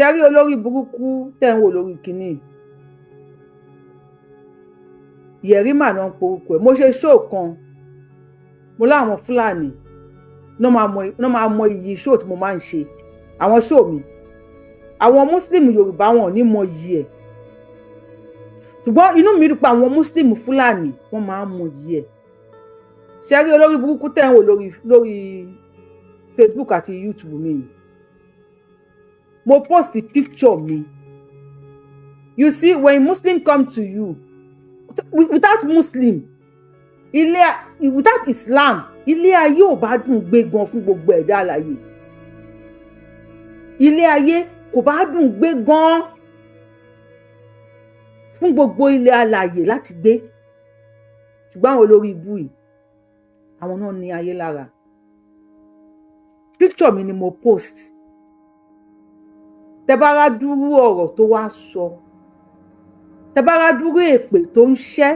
ṣe rí olórí burúkú tẹ́ ń wò lórí kinní Yerima náà ń porúkọ ẹ̀ mo ṣe show kan mo láwọn Fulani náà máa mọ iyì show tí mo máa ń ṣe àwọn show mi àwọn Muslim Yorùbá wọn ò ní mọ iyì ẹ̀ ṣùgbọ́n inú mi dùn pé àwọn Muslim Fulani wọ́n máa ń mọ iyì ẹ̀ ṣe rí olórí burúkú tẹ́ ń wò lórí Facebook àti YouTube mi mo post the picture mi you see when Muslim come to you without Muslim without Islam ilé ayé ò bá dùn gbé gan fún gbogbo ẹ̀dá alààyè ilé ayé kò bá dùn gbé gan fún gbogbo ilé alààyè láti gbé ṣùgbọ́n àwọn olórí ibú yìí àwọn náà ní ayé lára picture mi ni mo post tẹ́ bá rá dúró ọ̀rọ̀ tó wá sọ tẹ́ bá rá dúró èpè tó ń ṣẹ́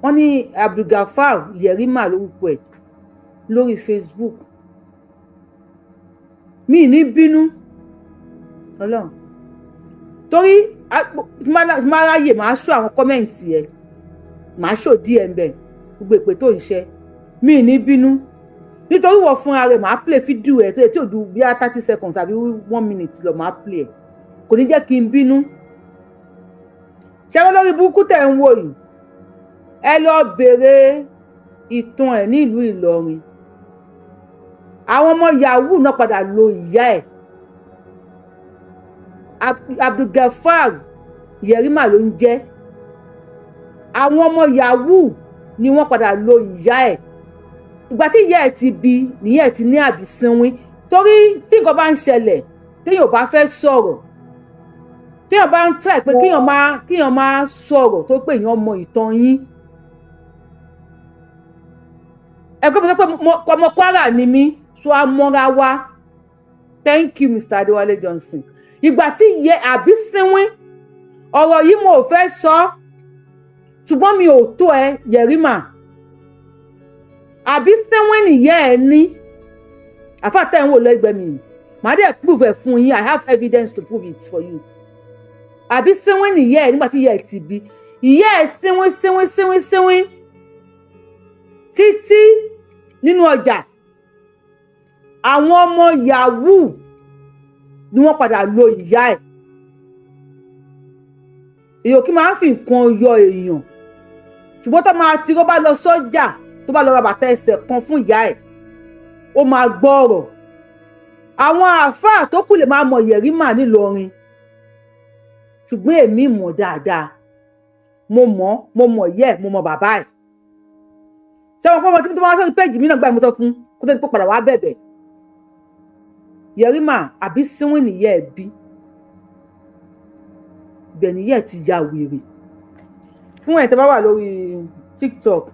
wọ́n ní Abdulgafar Yerima lórúkọ ẹ̀ lórí Facebook mi ní bínú Ọlọ́run torí máa ráyè máa ṣó àwọn kọ́mẹ̀ǹtì ẹ̀ máa ṣó díẹ̀ ń bẹ̀ gbogbo èpè tó ń ṣẹ́ mi ní bínú nítorí wọ́n fúnra rẹ̀ máa play fídíò ẹ̀ tí ò ju bí i 30 seconds àbí 1 minute lọ máa play ẹ̀ kò ní jẹ́ kí n bínú ṣé lórí burúkú tẹ̀ ń wò yìí ẹ lọ bèrè ìtàn ẹ̀ ní ìlú Ìlọrin àwọn ọmọ yahoo náà padà lo ìyá ẹ̀ Abdulgafar Yerima ló ń jẹ́ àwọn ọmọ yahoo ni wọ́n padà lo ìyá ẹ̀ ìgbà tí ìyá ẹ̀ ti bí níyà ẹ̀ ti ní àbísínwín torí tí nǹkan bá ń ṣẹlẹ̀ téèyàn bá fẹ́ sọ̀rọ̀ téèyàn bá ń tẹ̀ pé kéèyàn máa sọ̀rọ̀ tó pé èèyàn mọ ìtàn yín ẹ̀kọ́ mi sọ pé ọmọ Kwara ni mí so amọ́ra wa thank you Mr. Adewale Johnson ìgbà tí ìyá àbísínwín ọ̀rọ̀ yìí mo ò fẹ́ sọ ṣùgbọ́n mi ò tó ẹ Yerima àbísínwín nìyá ẹ ní àfàtẹ́ ń wò lẹ́gbẹ̀ẹ́ mi màá dẹ̀ prove ẹ̀ fún yín I have evidence to prove it for you àbísínwín nìyá ẹ nígbà tí ìyá ẹ ti bí ìyá ẹ sínwín títí nínú ọjà àwọn ọmọ yahoo ni wọ́n padà lo ìyá ẹ̀ èèyàn kí máa ń fi nǹkan yọ èèyàn ṣùgbọ́n tó máa ti rọ́bà lọ sọ́jà tó bá lọ ra bàtà ẹsẹ̀ kan fún ìyá ẹ̀ ó máa gbọ́ ọ̀rọ̀ àwọn àáfàá tó kù lè máa mọ Yerima nílọrin ṣùgbọ́n èmi mọ̀ dáadáa mo mọ̀ ìyá ẹ̀ mo mọ̀ bàbá ẹ̀ ṣé wọn pọ́ ọmọ tí mo máa sọ péjì mi náà gbà mo sọ fún kó tó ní pé padà wá bẹ̀bẹ̀ Yerima àbísínwín nìyá ẹ̀ bí bẹ́ẹ̀ nìyá ẹ̀ ti ya wèrè fún ẹ̀ tẹ́ bá wà lórí TikTok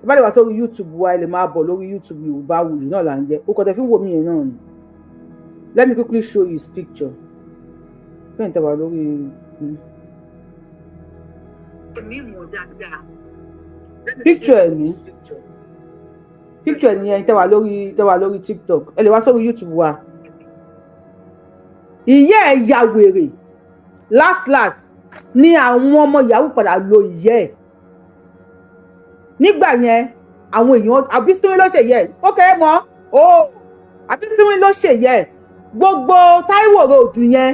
tẹ́ bá lè wá sórí YouTube wa ẹ lè máa bọ̀ lórí YouTube Yorùbáwùyí náà là ń jẹ́ ó kọ́ tẹ́ fi ń wò mí yẹn náà ni let me quickly show you his picture fún ẹ̀ tẹ́ wà lórí. picture ẹ̀ ní ẹ̀yin tẹ́ wà lórí TikTok ẹ lè wá sórí YouTube wa ìyá ẹ̀ ya wèrè last ni àwọn ọmọ yahoo padà lo ìyá ẹ̀ nígbà yẹn àwọn èèyàn àbísínwín ló ṣe yẹ ó kéré mọ́ àbísínwín ló ṣe yẹ gbogbo Táíwò road yẹn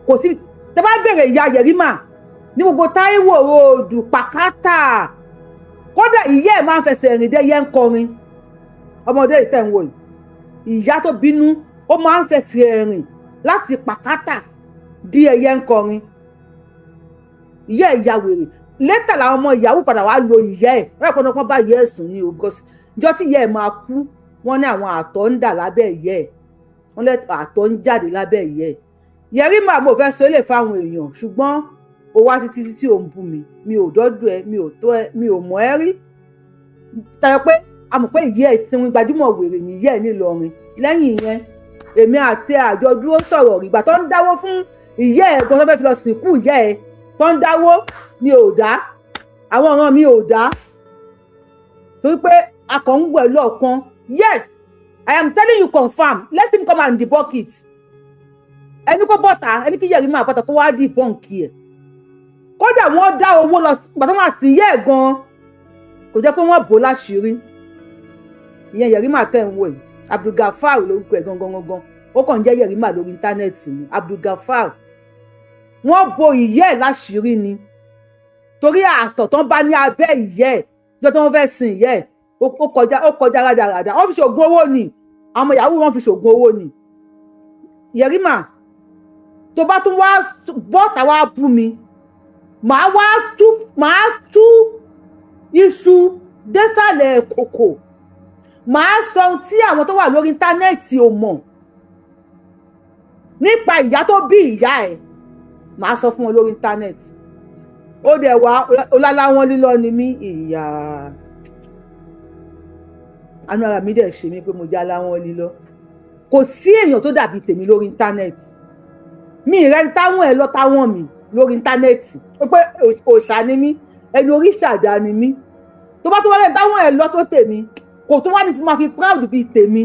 kò sí tẹ́ bá bèrè ìyá Yerima ní gbogbo Táíwò road pàkátà kódà ìyá ẹ̀ máa ń fẹsẹ̀ rìn dé yẹn ń kọrin ọmọdé ìtẹ̀ ń wò yìí ìyá tó bínú ó máa ń fẹsẹ̀ rìn láti pàkátà di ẹyẹ ń kọrin ìyá ẹ̀ ya wèrè lẹ́tà làwọn ọmọ ìyàwó padà wá lo ìyá ẹ̀ wọ́n ẹ̀kọ́ náà bá ìyá ẹ̀ sùn ní o because ìjọ tí ìyá ẹ̀ máa kú wọ́n ní àwọn àtọ̀ ń dà lábẹ́ ìyá ẹ̀ wọ́n lẹ́ àtọ̀ ń jáde lábẹ́ ìyá ẹ̀ Yerima mo fẹ́ sọ lè fáwọn èèyàn ṣùgbọ́n ó wá títí tí ò ń bú mi ò dọ́dọ̀ ẹ mi ò tó ẹ mi ò mọ̀ ẹ́ rí tayọ pé a mọ̀ pé ìyá ẹ̀ sinwin gbajúmọ̀ wèrè ní ìyá ẹ̀ nílọrin lẹ́yìn ìyẹn èmi àti àjọ dúró sọ̀rọ̀ rí ìgbà tó ń dáwó fún ìyá ẹ̀ gan tó fẹ́ fi lọ sìnkú ìyá ẹ̀ tó ń dáwó mi ò dá àwọn ọ̀ràn mi ò dá torí pé akọ̀ ń wẹ̀ lọ́ọ̀kan yes I am telling you confirm. Let him come and debunk it. Ẹni kó bọ́ta, ẹni kí Yerima bọ́ta kó wá debunk ẹ̀. Kódà wọ́n dá owó lọ gbàtọ́ máa sì yẹ́ gan. Kò jẹ́ pé wọ́n bò láṣìírí. Ìyẹn Yerima tẹ̀ ń wò yìí. Abdulgafar lórúkọ ẹ̀ gangan. Ó kàn jẹ́ Yerima lórí íńtánẹ́ẹ̀tì ni. Abdulgafar. Wọ́n bo ìyẹ́ ẹ̀ láṣìírí ni. Torí àtọ̀ tán bá ní abẹ́ ìyẹ́ ẹ̀. Jọ́ tí wọ́n fẹ́ sin ìyẹ́ ẹ̀. Ó kọjá rádaràdà. Wọ́n fi ṣògùn owó ni. Àwọn yahoo wọ́n fi ṣògùn owó ni. Yerima, tó bá tún wá bọ́ta wá bú mi, màá tú iṣu désàlẹ̀ kòkò. Màá sọ tí àwọn tó wà lórí íńtánẹ́ẹ̀tì ò mọ̀ nípa ìyá tó bí ìyá ẹ̀. Màá sọ fún wọn lórí íńtánẹ́ẹ̀tì. Ó dẹ̀ wá ọláláwọn lílọ ni mí ìyá. Àánú ara mi dẹ̀ ṣe mí pé mo já láwọn lílọ. Kò sí èèyàn tó dàbí tèmi lórí íńtánẹ́ẹ̀tì. Mi ìrẹ́ni táwọn ẹ̀ lọ táwọn mi lórí íńtánẹ́ẹ̀tì. Ó pé òòṣà ni mí, ẹni orí ṣàdá ni mí. Tó bá tó wọlé táwọn ẹ̀ lọ tó tèmi, kò tún wá ní fi máa fi proud bíi tèmi.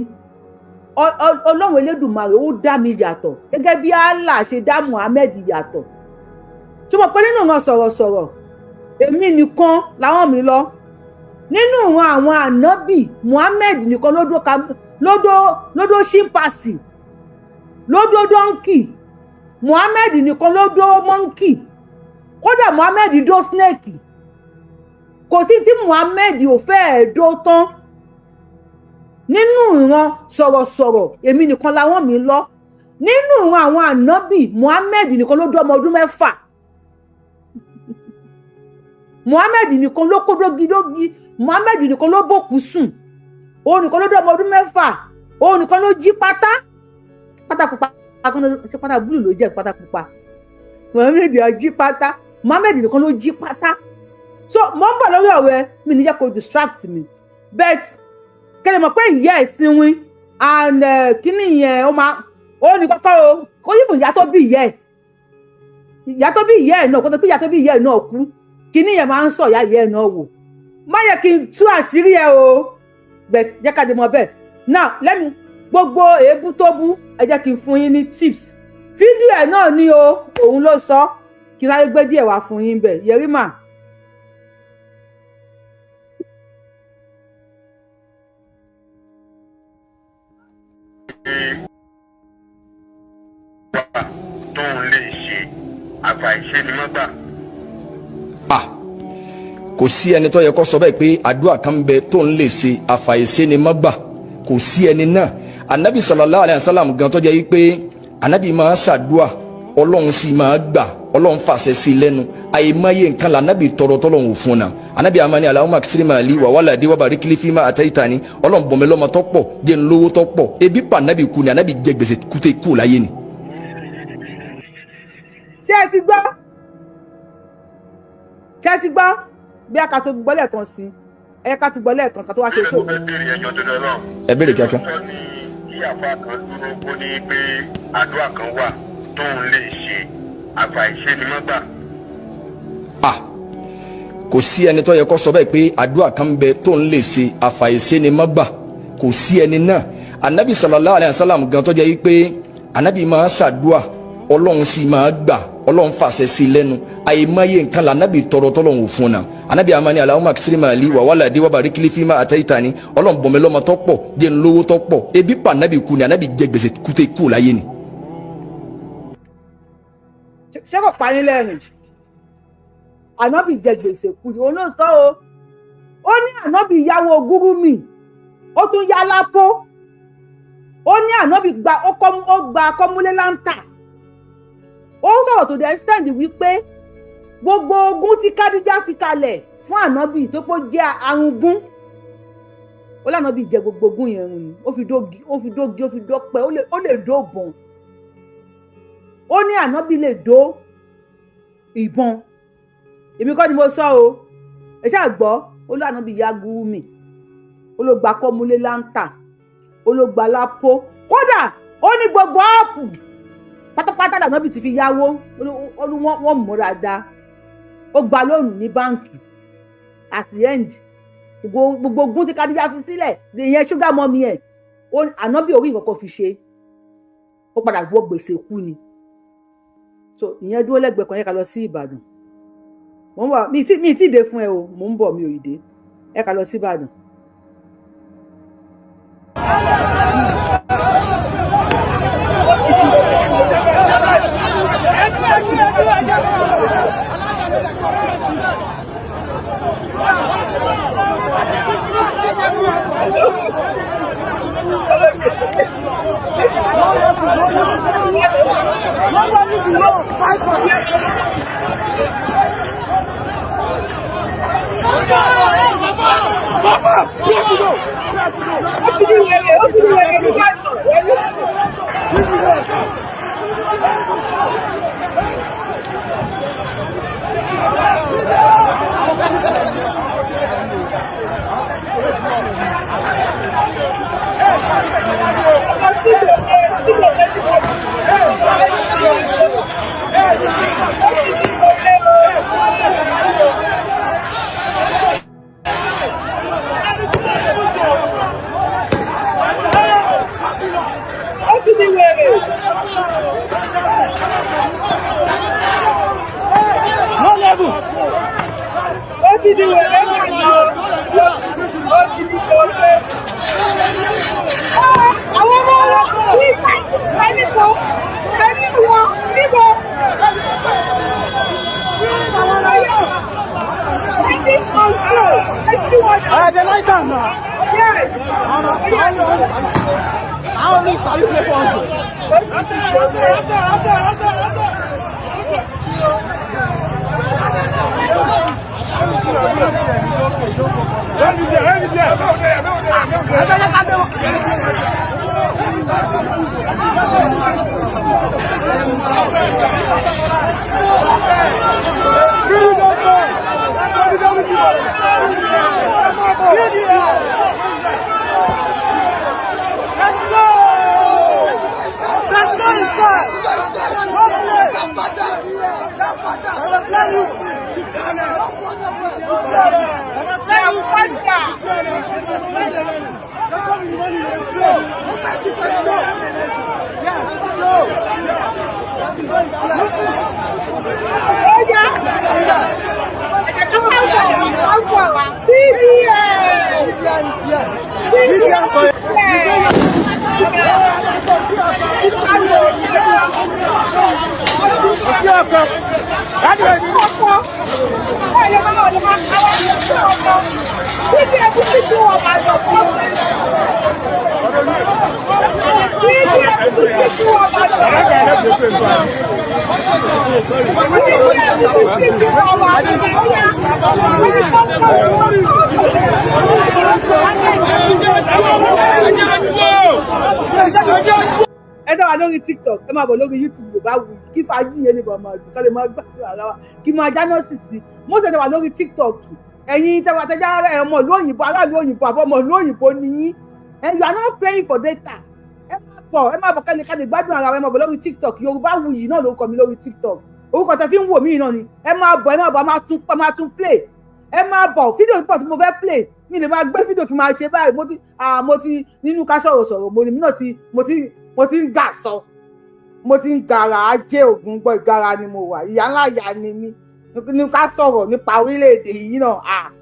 Ọlọ́run Elédùmarè ó dá mi yàtọ̀ gẹ́gẹ́ bí Allah ṣe dá Muhammed yàtọ̀. Ṣé mo pé nínú wọn sọ̀rọ̀sọ̀rọ̀ èmi nìkan làwọn mi lọ. Nínú wọn àwọn ànábì Muhammed nìkan lódó ṣímpàsì, lódó dọ́ńkì. Muhammed nìkan lódó mọ́ńkì. Kódà Muhammed dó snake. Kò sí tí Muhammed ò fẹ́ dó tán. Nínú ìran sọ̀rọ̀sọ̀rọ̀ èmi nìkan làwọn mi lọ. Nínú ìran àwọn ànábì Muhammed nìkan ló dó ọmọ ọdún 6. Muhammed nìkan ló kó dógidógi. Muhammed nìkan ló bòkú sùn. Òun nìkan ló dó ọmọ ọdún 6. Òun nìkan ló jí pátá pupa. Ṣé pátá búlù ló jẹ́ pátá pupa? Muhammed á jí pátá. Muhammed nìkan ló jí pátá. So mo ń bọ̀ lórí ọ̀rẹ́ mi ní jẹ́ kó distract mi. But kẹ́lẹ́ mọ̀ pé ìyá ẹ̀ sinwin and kíní yẹn ó ní kọ́kọ́ o kó yí fún ìyá tó bí ìyá ẹ̀. Ìyá tó bí ìyá ẹ̀ náà kó tó bí ìyá tó bí ìyá ẹ̀ náà kú. Kíní yẹn máa ń sọ ìyá ẹ̀ náà wò. Má yẹ kí n tú àṣírí ẹ o. But jẹ́ ká dé mọ̀ bẹ́ẹ̀. Now gbogbo èébú tó bú ẹ jẹ́ kí n fún yín ní tips. Fídíò ẹ̀ náà ni o òun ló sọ kí n sáré gbé díẹ̀ wá fún yín bẹ́ẹ̀. Yerima. Tóun lè ṣe àfàìṣe ni mọ́gbà. Kò sí ẹni tó yẹ kó sọ bẹ́ẹ̀ pé àdúrà kan bẹ tóun lè ṣe àfàìṣe ni mọ́gbà. Kò sí ẹni náà. Anabi sallallahu alayhi wa sallam gan tó jẹ́ yí pé anabi máa ṣàdúà Ọlọ́run sì máa gbà Ọlọ́run fàṣẹ sí lẹ́nu àìmọye nǹkan la anabi tọrọ tọ́lọ́run fún náà anabi amani Allahumma aksirima li wa waladi wa barik li fima ataitani Ọlọ́run bọ̀mẹ́ lọ́mọ tó pọ̀ jẹ́ n lówó tó pọ̀ ebi pa anabi kú ni anabi jẹ gbèsè kúté kú láyé ni. Ṣé ẹ ti gbọ́ bí a kà tó gbọ́ lẹ́ẹ̀kan sí ẹ ká tó gbọ́ lẹ́ẹ̀kan ká tó wá ṣe sóò. Ẹ bẹ̀rẹ̀ kíákíá. Àfa kan dúró kó ní pé àdúrà kan wà tóun lè ṣe àfàìṣe ni mọ́gbà. Kò sí ẹni tó yẹ kó sọ bẹ́ẹ̀ pé àdúrà kan bẹ tóun lè ṣe àfàìṣe ni mọ́gbà. Kò sí ẹni náà. Anabi sallallahu alayhi wa sallam gan tó jẹ́ yí pé anabi máa ṣàdúà Ọlọ́run sì máa gbà Ọlọ́run fàṣẹ sí lẹ́nu àìmọye nǹkan la anabi tọrọ tọ́lọ́run fún náà anabi amani Allahumma aksirima li wa waladi wa barik li fima ataitani Ọlọ́run bọ̀mẹ́ lọ́mọ tó pọ̀ jẹ́ n lówó tó pọ̀ ebi pa anabi kú ni anabi jẹ gbèsè kúté kú láyé ni. Ṣé kò pa yín lẹ́rìn? Anabi jẹ gbèsè kú ni òun ló sọ o. Ó ní anabi yáwó gúrúmì ó tún yá lápò. Ó ní anabi ó gba kọ́múlé láńtà. Ó sọ̀rọ̀ tó the extent wípé gbogbo ogun tí Kádíjà fi kalẹ̀ fún ànábì tó pọ̀ jẹ́ arúgún. Ó lànábì jẹ gbogbo ogun yẹn run ni. Ó fi dọ́pẹ́, ó lè dó ìbọn. Ó ní ànábì lè dó ìbọn. Èmi kọ́ ni mo sọ o. Ẹ ṣáà gbọ́, ó lànábì ya gúrúmì. Ó ló gba kọ́múlé láńtà. Ó ló gba lápò. Kódà ó ní gbogbo áàpù pátápátá lànàbì ti fi yáwó wọ́n múra dá ó gba lóònù ní báǹkì at the end gbogbo ogun tí Kádíjà fi sílẹ̀ ìyẹn ṣúgà mọ́mí ẹ̀ ànábì orí nǹkan kan fi ṣe ó padà gbọ́ gbèsè kú ni so ìyẹn dúró lẹ́gbẹ̀ẹ́ kan yẹ ká lọ sí Ìbàdàn mo ń bọ̀ mi tí dé fún ẹ o mo ń bọ̀ mi ò ì dé ẹ ká lọ sí Ìbàdàn. They like that now. Yes. How many are you playing ẹ dá wa lórí TikTok ẹ máa bọ̀ lórí YouTube Yorùbá wù kí fàájì yẹn lè bọ̀ máa dùn ká lè máa gbàdúrà ara wa kí máa jáná sí sí mo ṣe dá wa lórí TikTok ẹ̀yin tẹ́wàtẹ́já ọmọ ìlú òyìnbó aráàlú òyìnbó àbọ̀ ọmọ ìlú òyìnbó nìyí you are not paying for data ẹ máa bọ̀ kẹ́lẹ́ ká lè gbádùn ara wa ẹ máa bọ̀ lórí TikTok Yorùbá wù yìí náà ló kọ mi lórí TikTok orúkọ tẹ fi ń wò mí náà ni ẹ máa bọ̀ a máa tún play ẹ máa bọ̀ fídíò pọ̀ tí mo fẹ́ play mi lè máa gbé fídíò kí n máa ṣe báyìí mo ti nínú ká sọ̀rọ̀ mo ti ń gà sọ mo ti ń gara ajé ògùn gbọ́ ìgara ni mo wà ìyá ńlá ìyá ni mí ní ká sọ̀rọ̀ nípa orílẹ̀-èdè yìí náà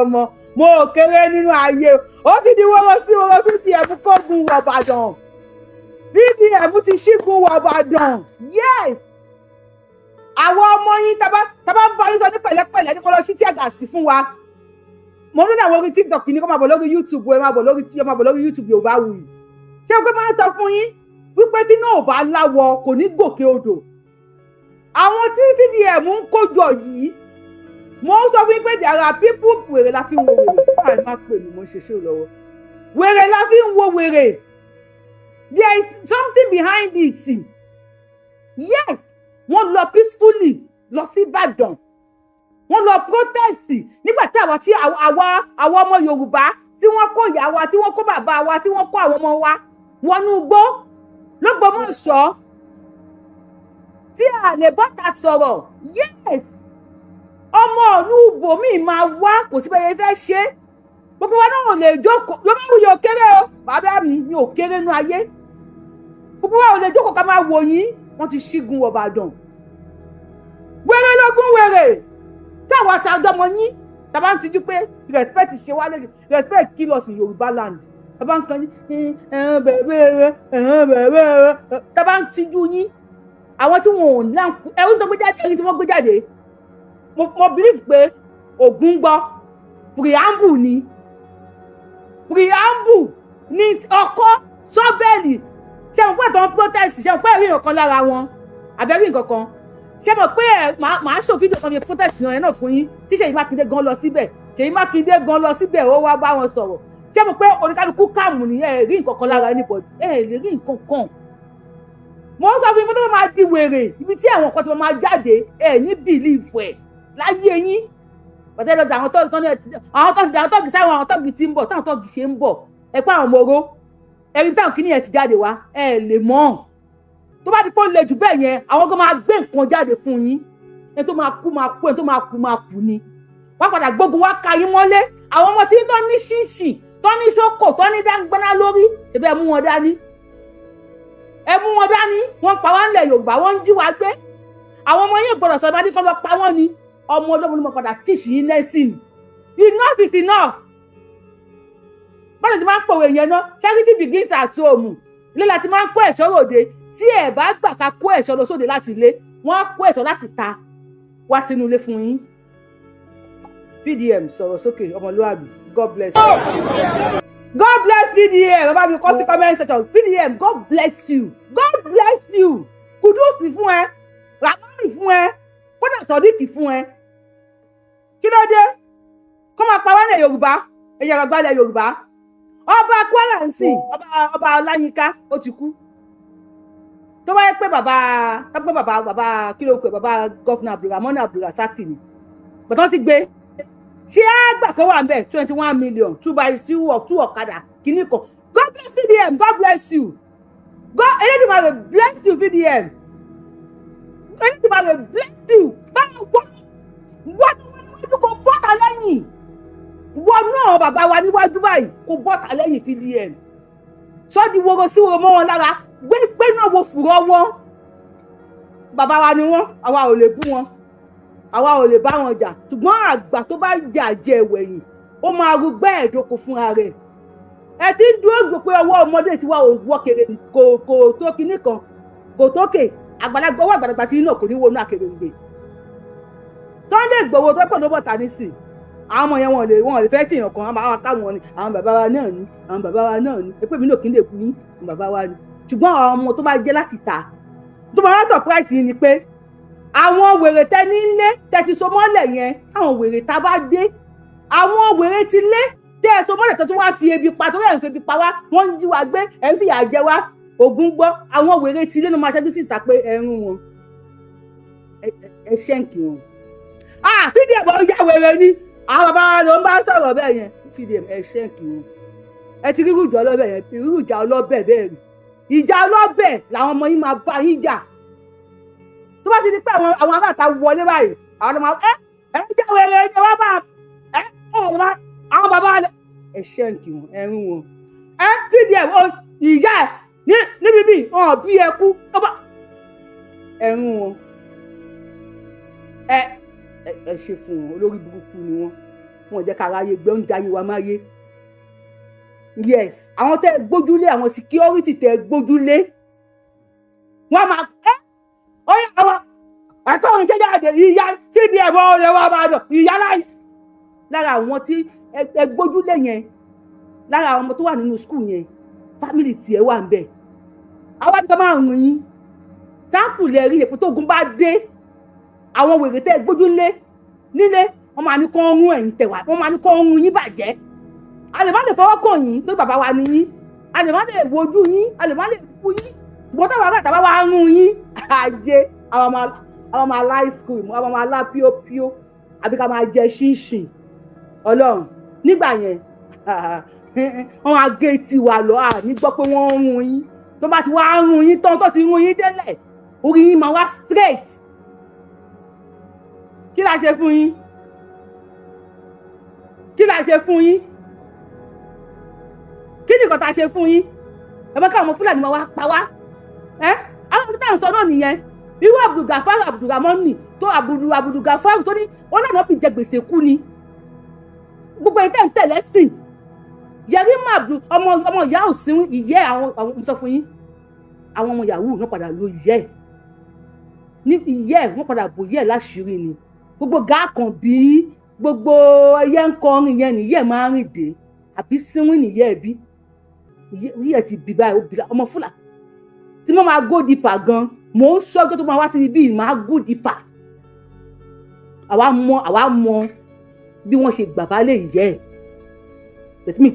ọmọ mo kéré nínú ayé ó ti di wọ́rọ́ sí wọ́rọ́ VDM kógun wọ Ìbàdàn VDM ti ṣígun wọ Ìbàdàn yes àwọn ọmọ yín tábà ń bá yín sọ ní pẹ̀lẹ́pẹ̀lẹ́ ní kó lọ sí tí àgà sí fún wa mo ní àwọn orí TikTok ní kó máa bọ̀ lórí YouTube ẹ máa bọ̀ lórí YouTube Yorùbá wù yìí ṣé o pé máa ń sọ fún yín wípé tí náà ò bá láwọ kò ní gòkè odò àwọn tí VDM ń kójọ yìí mo ń sọ fún yín pé there are people wèrè la fi ń wo wèrè báyìí má pè mí mo ń ṣe ṣé lọ́wọ́ wèrè la fi ń wo wèrè there is something behind it yes wọ́n lọ peacefully lọ sí Ìbàdàn wọ́n lọ protest nígbà tí àwa ọmọ Yorùbá tí wọ́n kó ìyá wa tí wọ́n kó bàbá wa tí wọ́n kó àwọn ọmọ wa wọnú igbó l'Ógbómọ̀ṣọ́ tí a lè bọ́ta sọ̀rọ̀ yes ọmọ ìlú ibòmíì máa wá kò sí bẹ́ẹ̀ fẹ́ ṣe gbogbo wa náà ò lè jókòó ló bá wùyẹ òkèrè o bàbá mi ní òkèrè nú ayé gbogbo wa ò lè jókòó ká máa wò yín wọ́n ti ṣígun Ìbàdàn wèrè lógún wèrè táwọn àti àjọmọ yín tàbá ń tijú pé respect ṣe wá lẹ́yìn respect kill us in Yorùbá land tàbá ń kan yín bẹ̀rẹ̀ tàbá ń tijú yín àwọn tí wọn ò láǹkú ẹ̀rú tó gbé jáde ẹ̀rí tí wọ́n gbé jáde mo believe pé Ògún gbọ́ preamble ni ọkọ sọ́bẹ̀lì ṣe mọ̀ pé àtàwọn protest ṣe mọ̀ pé ẹ̀rí nǹkan lára wọn àbẹ̀rí nǹkan kan ṣe mọ̀ pé màá ṣò fídíò kan ní protest náà fún yín tí Seyi Makinde gan lọ síbẹ̀ Seyi Makinde gan lọ síbẹ̀ ó wá bá wọn sọ̀rọ̀ ṣe mọ̀ pé oníkálukú kàmù ní ẹ̀rí nǹkan kan lára anybody lè rí nǹkan kan mo sọ fún yín pé tó máa di wèrè ibi tí àwọn kan ti máa jáde ní bìlíìfù ẹ̀ láyé yín bàtẹ́ lọ́dọ̀ àwọn tọ́gì sáwọn àwọn tọ́gì tí ń bọ̀ táwọn tọ́gì ṣe ń bọ̀ ẹ pé àwọn moro ẹ̀rí táwọn kìíní yẹn ti jáde wá lè mọ̀ tó bá ti pọ́n lè jù bẹ́ẹ̀ yẹn àwọn kan máa gbé nǹkan jáde fún yín ẹni tó máa kú ẹni tó máa kú ni wọ́n padà gbógun wá ka yín mọ́lé àwọn ọmọ tí tó ní ṣíṣì tó ní sókò tó ní dáńgbáná lórí ṣebí ẹ mú wọn dání wọ́n pa wá ńlẹ̀ Yorùbá wọ́n ń jí wa gbé àwọn ọmọ yẹn gbọ́dọ̀ sọ̀rọ̀ bá ní kọ́ lọ pa wọ́n ni ọmọ ológun ló mọ̀ padà tíṣì yín lẹ́sìn enough is enough bọ́dọ̀ ti máa ń pòwe yẹn náà charity begins at home ilé láti máa ń kó ẹ̀ṣọ́ ròde tí ẹ̀ bá gbà ká kó ẹ̀ṣọ́ lọ sóde láti ilé wọ́n á kó ẹ̀ṣọ́ láti ta wá sínú ilé fún yín VDM sọ̀rọ̀ sókè ọmọlúwàbí God bless you God bless VDM ọba mi kọ́ sí comment section VDM God bless you kùdùsì fún ẹ ràmọ́nì fún ẹ kódà sọdíkì fún ẹ kí ló dé kó máa pa wá ní Yorùbá ẹ̀yà àgbà ilẹ̀ Yorùbá ọba Kwara ń sìn ọba Ọláyínká ó ti kú tó bá yẹ pé bàbá kí ló pè bàbá gọ́fúnà Abdulrahman Abdulrasaki ni bàtán ti gbé ṣé àgbà kan wà ń bẹ̀ 21 million 2 ọ̀kadà kìíní kan God bless VDM God bless you God Elédùmarè bless you VDM Elédùmarè bless you báwo wọ́n kò bọ́ta lẹ́yìn wọ́n náà bàbá wa níwájú báyìí kò bọ́ta lẹ́yìn VDM sọ́ọ́dì woro sí woro mọ́ wọn lára gbé náà wo fùrọ̀ wọn bàbá wa ni wọ́n àwa ò lè bú wọn àwa ò lè bá wọn jà ṣùgbọ́n àgbà tó bá jà jẹ ẹ̀wẹ̀yìn ó máa rú bẹ́ẹ̀ dóko fúnra rẹ̀ ẹ ti ń dúró gbò pé ọwọ́ ọmọdé ti wá òwò kèrè kò tó kinní kan kò tókè àgbàlagbà owó àgbàlagbà tí náà kò ní wọnú àkèrèǹgbè Sunday Igboho tó pọ̀ ló bọ̀ ta ní sí àwọn ọmọ yẹn wọn lè fẹ́ ṣèyàn kan àwọn akáwọn ni àwọn bàbá wa náà ni pé mi náà kì í lè kú ní bàbá wa ni ṣùgbọ́n àwọn ọmọ tó bá jẹ́ láti ta tó máa wá surprise yìí ni pé àwọn wèrè tẹ nílé tẹ ti so mọ́lẹ̀ yẹn àwọn wèrè tá bá dé àwọn wèrè ti lé tẹ ẹ so mọ́lẹ̀ tó tún wá fi ebi pa torí ẹ̀ ń fi ebi pa wá wọ́n ń jí wa gbé ẹ̀ ń fìyà jẹ wá Ògún gbọ́ àwọn wèrè ti lé ló máa ṣẹ́jú síta pé ẹrún wọn ẹ ṣẹ́ǹkì wọn VDM ó yá wèrè ni àwọn bàbá wa ló ń bá sọ̀rọ̀ bẹ́ẹ̀ yẹn VDM ẹ ṣẹ́ǹkì wọn ẹ ti rí ìrújà ọlọ́bẹ̀ yẹn ìrújà ọlọ́bẹ̀ bẹ́ẹ̀ rí ìjà ọlọ́bẹ̀ làwọn ọmọ yín máa bá yín jà tó bá ti di pé àwọn aráàta wọlé báyìí àwọn ọmọ ẹ jẹ́ wèrè ẹ wá bá àwọn bàbá wa ẹ ṣẹ́ǹkì wọn ẹrún wọn VDM ìyá ẹ níbi bí wọn bí ẹ kú ẹrún wọn ẹ ṣe fún wọn olórí burúkú ni wọn jẹ́ ká ráyè gbé oúnjẹ ayé wa máa yé yes àwọn tẹ́ gbójúlé àwọn security tẹ́ gbójúlé wọ́n máa ó yà àwọn ẹ̀kọ́ òun ṣe jáde ìyá VDM ọ̀rẹ́ wa máa dọ̀ ìyá lára àwọn tí ẹ gbójúlé yẹn lára àwọn ọmọ tó wà nínú school yẹn family tiẹ̀ wà ń bẹ̀ àwọn àti máa rùn yín sáàpù lè rí èpò tógun bá dé àwọn wèrè tẹ́ gbójúlé nílé wọ́n máa ní kó ń rún ẹ̀yìn tẹ̀wá wọ́n máa ní kó ń rún yín bàjẹ́ a lè má lè fọwọ́ kàn yín tó bàbá wa ni yín a lè má lè wojú yín a lè má lè kú yín ṣùgbọ́n tó bàbá àtàbá wa rún yín àjẹ àwọn máa lá ice cream àwọn máa lá píópíó àbí ká máa jẹ ṣínṣìn Ọlọ́run nígbà yẹn wọ́n á gé tiwa lọ ní gbọ́ pé wọ́n ń rún yín tó bá ti wá rún yín tán tó ti rún yín délẹ̀ orí yín máa wá straight kí la ṣe fún yín ni nǹkan tá a ṣe fún yín ẹ bá káwọn Fúlàní máa wá pa wá àwọn tó tàn sọ náà nìyẹn irú Abdulgafar tó Abdulgafar tó ní wọn náà fi jẹ gbèsè kú ni gbogbo ẹ̀ tẹ̀ ń tẹ̀lé sìn Yerima ọmọ ìyá òsín ìyẹ́ àwọn sọ fún yín àwọn ọmọ yahoo náà padà lo ìyẹ́ ní ìyẹ́ wọ́n padà bò ìyẹ́ láṣìírí ni gbogbo gáàkan bí gbogbo ẹyẹ ń kọrin yẹn nìyẹ́ máa ń rìn dé àbí síwìn nìyẹ́ bí ìyẹ́ ti bì báyìí ó bì ọmọ Fúlàní tí mo máa go deeper gan mò ń sọ pé tó máa wá síbi bíi máa go deeper àwa mọ bí wọ́n ṣe gbà bá lè yẹ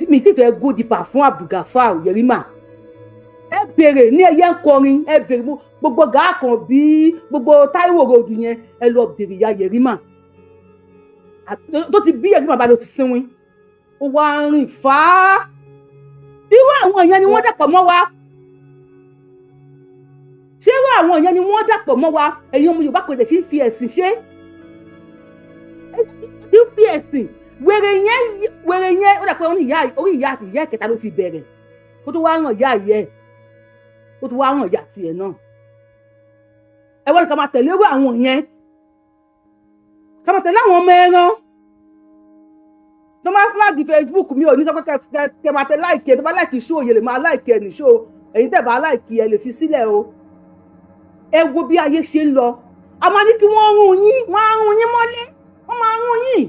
mi ti fẹ́ go deeper fún Abdulgafar Yerima ẹ bèrè ní ẹyẹ ń kọrin ẹ bèrè gbogbo gàákan bí gbogbo Táíwò ròdù yẹn ẹ lọ bèrè ya Yerima tó ti bí Yerima bá lọ ti sinwin ó wá rìn fàá irú àwọn yẹn ni wọ́n dàpọ̀ mọ́ wa ṣé irú àwọn yẹn ni wọ́n dàpọ̀ mọ́ wa ẹ̀yin ọmọ Yorùbá kò lè ṣe ń fi ẹ̀sìn ṣe ń fi ẹ̀sìn wèrè yẹn ó dàpọ̀ orí ìyá kẹta ló ti bẹ̀rẹ̀ kó tó wá ràn ìyá yẹ kó tó wá ràn ìyá tiẹ̀ náà ẹ wọ́n ní ká máa tẹ̀lé irú àwọn yẹn ká máa tẹ̀lé àwọn ọmọ ẹran tó máa flag Facebook mi ò ní sọ pé kẹ máa tẹ láìkì ẹ tó bá láìkì ṣó òye lè máa láìkì ẹ nìṣó ẹ̀yin tẹ̀ bá láìkì ẹ lè fi sílẹ̀ o ẹ wo bí ayé ṣe ń lọ a máa ní kí wọ́n rún yín mọ́lé wọ́n máa rún yín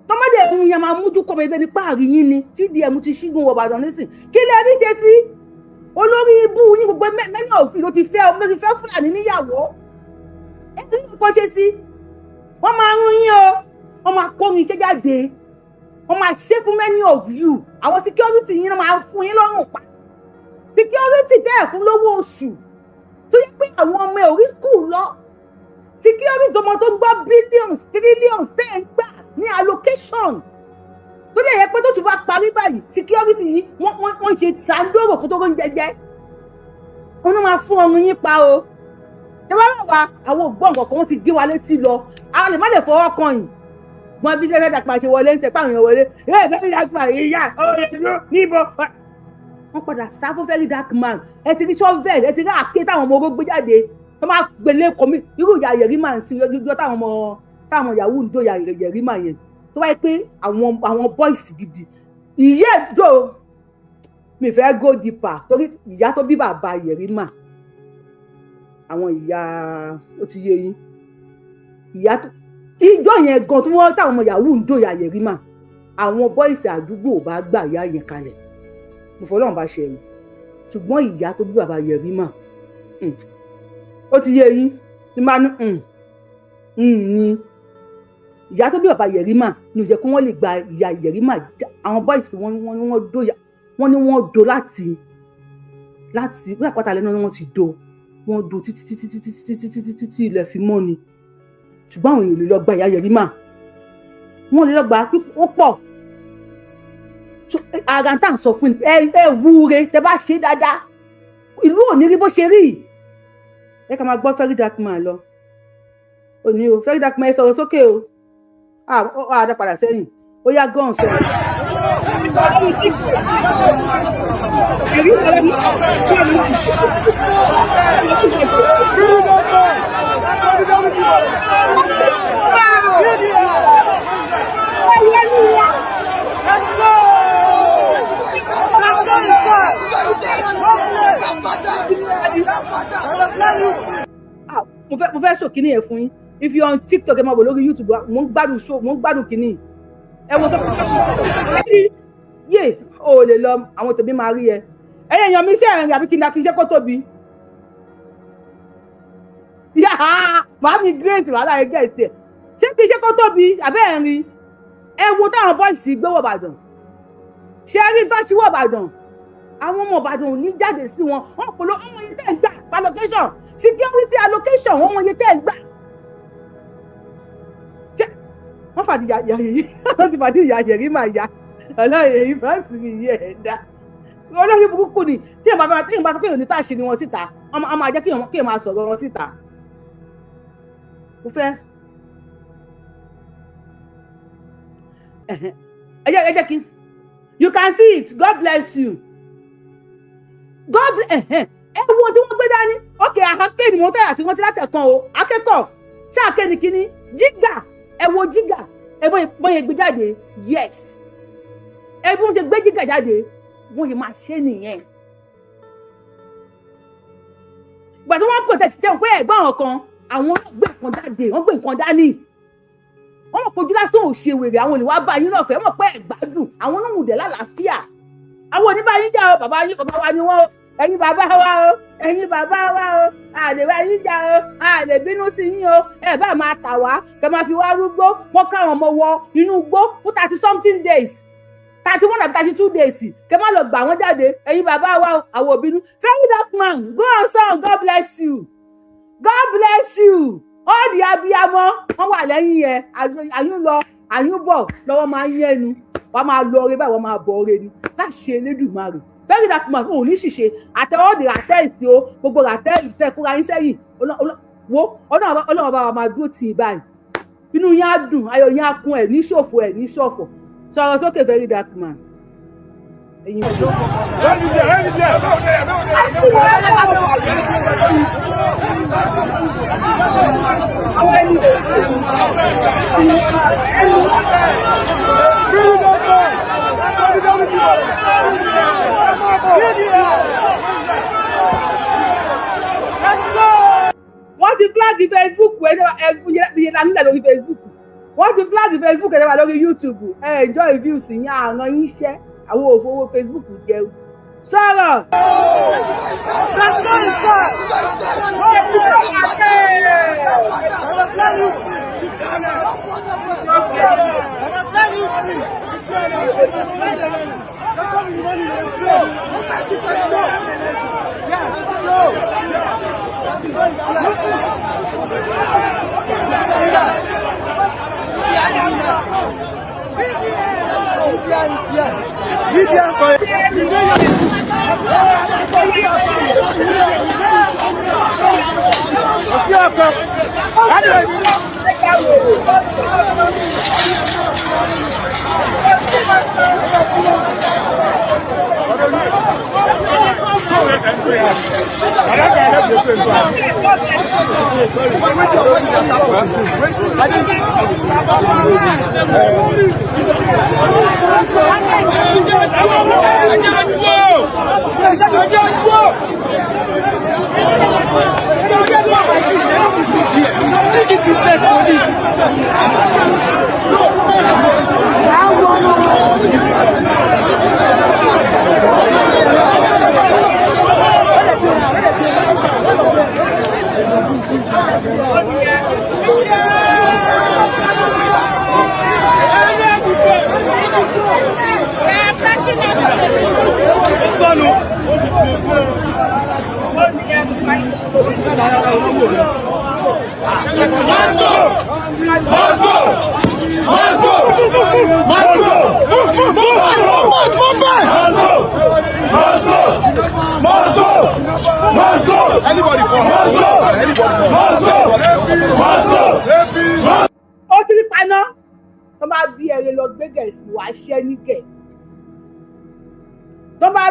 tọ́mọdé ẹ̀hún yẹn máa mójú kọ́ bẹ́ẹ̀ ní páàrí yín ni TDM ti ṣígun wọ̀ Ìbàdàn nísìn kí lè rí ṣe sí olórí ibú yín gbogbo mẹ́ni òfin ló ti fẹ́ Fúlàní níyàwó ẹ̀rí nǹkan ṣe sí wọ́n máa rún yín o wọ́n máa kórin iṣẹ́ jáde wọ́n máa ṣe fún many of you àwọn security yín máa fún yín lọ́rùn pa security tẹ́ fún lówó oṣù tó yẹ pé àwọn ọmọ ẹ̀ orí school lọ security ọmọ tó ń gbọ́ billions trillions tẹ́ ń gbà ní allocation tó dẹ̀ yẹ pé tó tún bá parí báyìí security yìí wọ́n ṣe sàndóró kó tó ń jẹjẹ wọn náà máa fún ọmọ yín pa o ṣé wọ́n rà wá àwọn ògbọ́n kọ̀ọ̀kan wọ́n ti gé wa létí lọ àwọn lè má lè fọwọ́ kan yìí wọn bí sẹ́fẹ́ dàpọ̀ àṣẹ wọlé ń sẹ́ pàrọ̀ yẹn wọlé fẹ́ẹ́ dàpọ̀ ìyá ọ̀rẹ́ dúró níbo wọ́n padà sá fún very dark man ẹ ti rí shovel ẹ ti rí àké táwọn ọmọ ogun gbé jáde wọ́n máa gbélé kọ́mí irú ìyá Yerima ń sin yọjọ́ táwọn yahoo ń dó ìyá Yerima yẹn tó wáyé pé àwọn boys gidi ìyá ẹ̀dọ́ mi fẹ́ go deeper torí ìyá tó bí bàbá Yerima àwọn ìyá ó ti yé yín ìyá tó ìjọ yẹn gan tí wọ́n táwọn ọmọ yahoo ń dó ìyá Yerima àwọn boys àdúgbò bá gbà ìyá yẹn kalẹ̀ mo fọlọ́run bá ṣe yìí ṣùgbọ́n ìyá tó bí bàbá Yerima ó ti yé yín tí máa ní ní ìyá tó bí bàbá Yerima ní ìjẹ́ kí wọ́n lè gba ìyá Yerima àwọn boys wọ́n do láti wọ́n àpáta lẹ́nu wọ́n ti do wọ́n do títí ilẹ̀ fi mọ́ ni ṣùgbọ́n àwọn èèyàn lè lọ gba ìyá Yerima wọ́n lè lọ gba ó pọ̀ ara tá à ń sọ fún ẹ wúre tẹ bá ṣe dáadáa ìlú ò ní rí bó ṣe rí ẹ ká máa gbọ́ very dark man lọ òní o very dark man ẹ sọ̀rọ̀ sókè o àdá padà sẹ́yìn ó yá gán sọ. mo fẹ́ sọ kíní yẹn fún yín if you on TikTok ẹ máa wò lórí YouTube mo ń gbádùn kíní ẹ wo sọ yé o lè lọ àwọn tèmi máa rí ẹ ẹyẹ èèyàn mi iṣẹ́ ẹ̀rìn àbí kí n dá kí iṣẹ́ kó tóbi màá mi Grace wàhálà ẹ gẹ̀ẹ́sì ẹ̀ ṣé kí iṣẹ́ kó tóbi àbẹ́ ẹ̀rin ẹ wo táwọn bọ́ìsì gbé wọ̀ Ìbàdàn ṣé rí tó ṣíwọ́ Ìbàdàn àwọn ọmọ Ìbàdàn ò ní jáde sí wọn wọn pẹ̀lú ọmọ yẹn tẹ́ ń gbà allocation security allocation wọn ọmọ yẹn tẹ́ ń gbà wọ́n fàdí ìyá yìí wọ́n ti fàdí ìyá Yerima ya ọlọ́run èyí bá sì ní iye ẹ̀dá olórí burúkú ni tí èèyàn bá sọ pé èèyàn ní táàṣì wọn síta wọ́n máa jẹ́ kí èèyàn máa sọ̀rọ̀ wọn síta mo fẹ́ ẹ jẹ́ kí You can see it. God bless you. God bless. Ẹ wo tí wọ́n gbé dání. Okay, àkàkẹ́ ni mo tẹ́ àti wọ́n ti látẹ̀kan o. Akẹ́kọ̀ọ́ ṣáàkẹ́ ni kíní. Jígà. Ẹ wo jígà. Ẹ bóyá gbé jáde. Yes. Ẹ bí wọ́n ṣe gbé jígà jáde. Wọ́n yìí máa ṣe nìyẹn. Ìgbà tí wọ́n protect jẹun pé ẹ̀gbọ́n àwọn kan, àwọn gbé nǹkan jáde, wọ́n gbé nǹkan dání. Wọ́n mọ̀ kojú lásán ò ṣe wèrè, àwọn olùwà bá yín lọ́fẹ̀ẹ́, mọ̀ pé ẹ̀gbádùn, àwọn náà wùdẹ̀ lálàáfíà. Àwọn oníbà yín jà o, bàbá wa ni wọ́n o, ẹ̀yin bàbá wa o, ẹ̀yin bàbá wa o, àlè bá yín jà o, àlè bínú sí yín o, ẹ bá máa tà wá, kẹ máa fi wá rúgbó, wọ́n káwọn ọmọ wọ inú igbó fún 30-something days. 31 and 32 days. Kẹ má lọ gbà wọ́n jáde, ẹ̀yin bàbá wa o, àwọn òbínú. Very dark man, go on son, God bless you. God bless you. All the abiyamọ, wọ́n wà lẹ́yìn yẹn, àyún lọ, àyún bọ̀, lọ́wọ́ máa ń yẹnu. Wọ́n máa lọ ọrẹ báyìí, wọ́n máa bọ̀ ọrẹ ni. Láṣẹ Elédùmarè. Very dark man, òun ní ṣìṣe. Àtẹ all the ràtẹ́ẹ̀sì o, gbogbo ràtẹ́ẹ̀sì tẹ kóra yín sẹ́yìn. Wo, Ọlọ́run bá wa máa dúró tì í báyìí. Inú yín á dùn, ayọ̀ yín á kún ẹ̀ ní ṣòfò ẹ̀ ní ṣọ̀fọ̀. Sọ̀rọ̀ sókè very dark man. Ẹ̀yin ò lọ. Wọ́n ti flag Facebook ẹ̀yẹ́ la nílẹ̀ lórí Facebook. Wọ́n ti flag Facebook ẹ̀yẹ́ wa lórí YouTube. Enjoy views yín àrùn yín ṣẹ́ àwọn òfowó Facebook jẹun. Sọ̀rọ̀. Ó ti rí paná tó bá bí ẹrẹ lọ gbé gẹ̀ẹ́sì wá ṣẹ́ níkẹ̀. Tó bá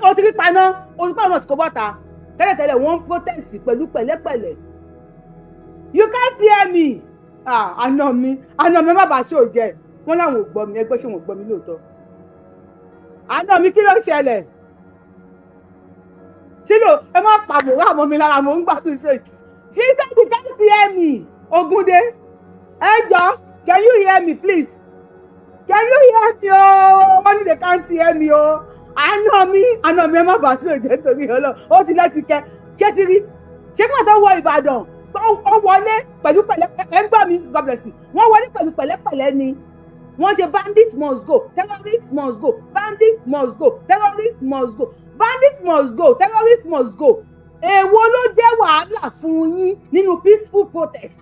ó ti rí paná ó ti pa ọmọ tí kò bọ́ta tẹ́lẹ̀tẹ́lẹ̀ wọ́n ń protest pẹ̀lú pẹ̀lẹ́pẹ̀lẹ́. You can't hear me. Àná mi má bàa ṣó jẹ wọ́n láwọn ò gbọ́ mi ẹgbẹ́ ṣé wọ́n gbọ́ mi lóòótọ́. Àná mi kí ló ṣẹlẹ̀? Sílò ẹ má pàbòrò àmọ́ mi lára mo ń gbádùn ṣe. Jesus, you can't hear me. Ogunde. Ẹ jọ̀ọ́, can you hear me please? Can you hear me o? Wọ́n ní they can't hear me o. Àná mi ẹ má bàa ṣó jẹ torí Ọlọ́run. Ó ti lẹ́ti kẹ. Ṣé ti rí? Ṣé kí wọ́n tó wọ Ìbàdàn? Wọ́n wọlé pẹ̀lú pẹ̀lẹ́pẹ̀lẹ́. Ẹ ń gbọ́ mi, God bless you. Wọ́n wọlé pẹ̀lú pẹ̀lẹ́pẹ̀lẹ́ ni. Wọ́n ṣe bandit must go, terrorist must go, bandit must go, terrorist must go, bandit must go, terrorist must go. Èwo ló jẹ́ wàhálà fún yín nínú peaceful protest?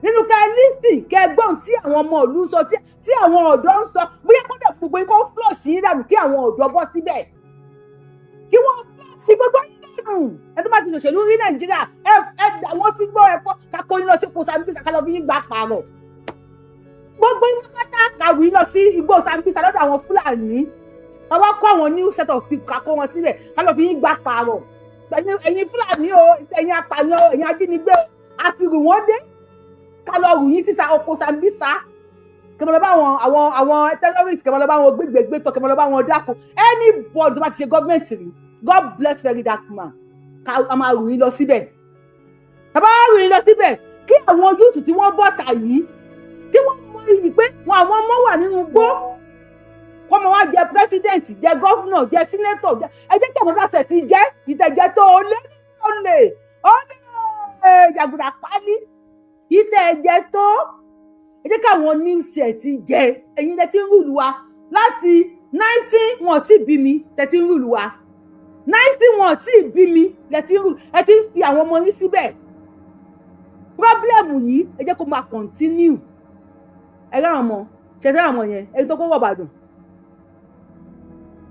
Nínú kẹ́lísì kẹgbọ́n tí àwọn ọmọ ìlú ń sọ tí àwọn ọ̀dọ́ ń sọ bóyá kọ́dọ̀ gbogbo yín kó flush yín dànù kí àwọn ọ̀dọ́ bọ́ síbẹ̀. Kí wọ́n flush gbogbo yín dànù. Ẹ tó bá ti ṣòṣèlú rí Nàìjíríà ẹ dà wọ́n sí gbọ́ ẹ̀kọ́ kakó yín lọ sí ipò Sambisa kálọ̀ fi yín gbà pààrọ̀. Gbogbo yín pátá kàwé lọ sí igbó Sambisa lọ́dọ̀ àwọn Fúlàní ká wá kó àwọn new set of people ká kó wọn síbẹ̀ ká lọ fi yín gbà pààrọ̀ ẹ̀yin Fúlàní o ẹ̀yin apààyàn o ẹ̀yin ajínigbé o àti rù wọ́n dé ká lọ rù yín títa oko Sambisa kẹmọ lọ bá àwọn terrorists kẹmọ lọ bá wọn gbégbégbé tó kẹmọ lọ bá wọn dáko anybody tó bá ti ṣe gọ́ọ̀mẹ̀ntì rí God bless very dark man ká a máa rù yín lọ síbẹ̀ bàbá rù yín lọ síbẹ̀ kí àwọn yúùtù tí wọ́n bọ́ta yìí tí wọ́n mọ iyì pé wọn àwọn ọmọ wà nínú gbó kọ́ mọ wá jẹ president jẹ governor jẹ senator jẹ ẹ jẹ́ kí àwọn ọ̀dọ́ ti jẹ́ ìtẹ̀jẹ́ tó olè jàgùdà pálí ìtẹ̀jẹ́ tó ẹ jẹ́ kí àwọn news ẹ̀ ti jẹ ẹ̀yin lẹ ti ń rúlu wa láti 19 wọn tí bí mi lẹ ti ń rúlu wa 19 wọn tí bí mi lẹ ti ń rúlu ẹ ti ń fi àwọn ọmọ yín síbẹ̀ problem yìí ẹ jẹ́ kó máa continue ẹ rán ọmọ ṣẹ̀ṣẹ̀ ọmọ yẹn ẹni tó kó wọ̀ Ìbàdàn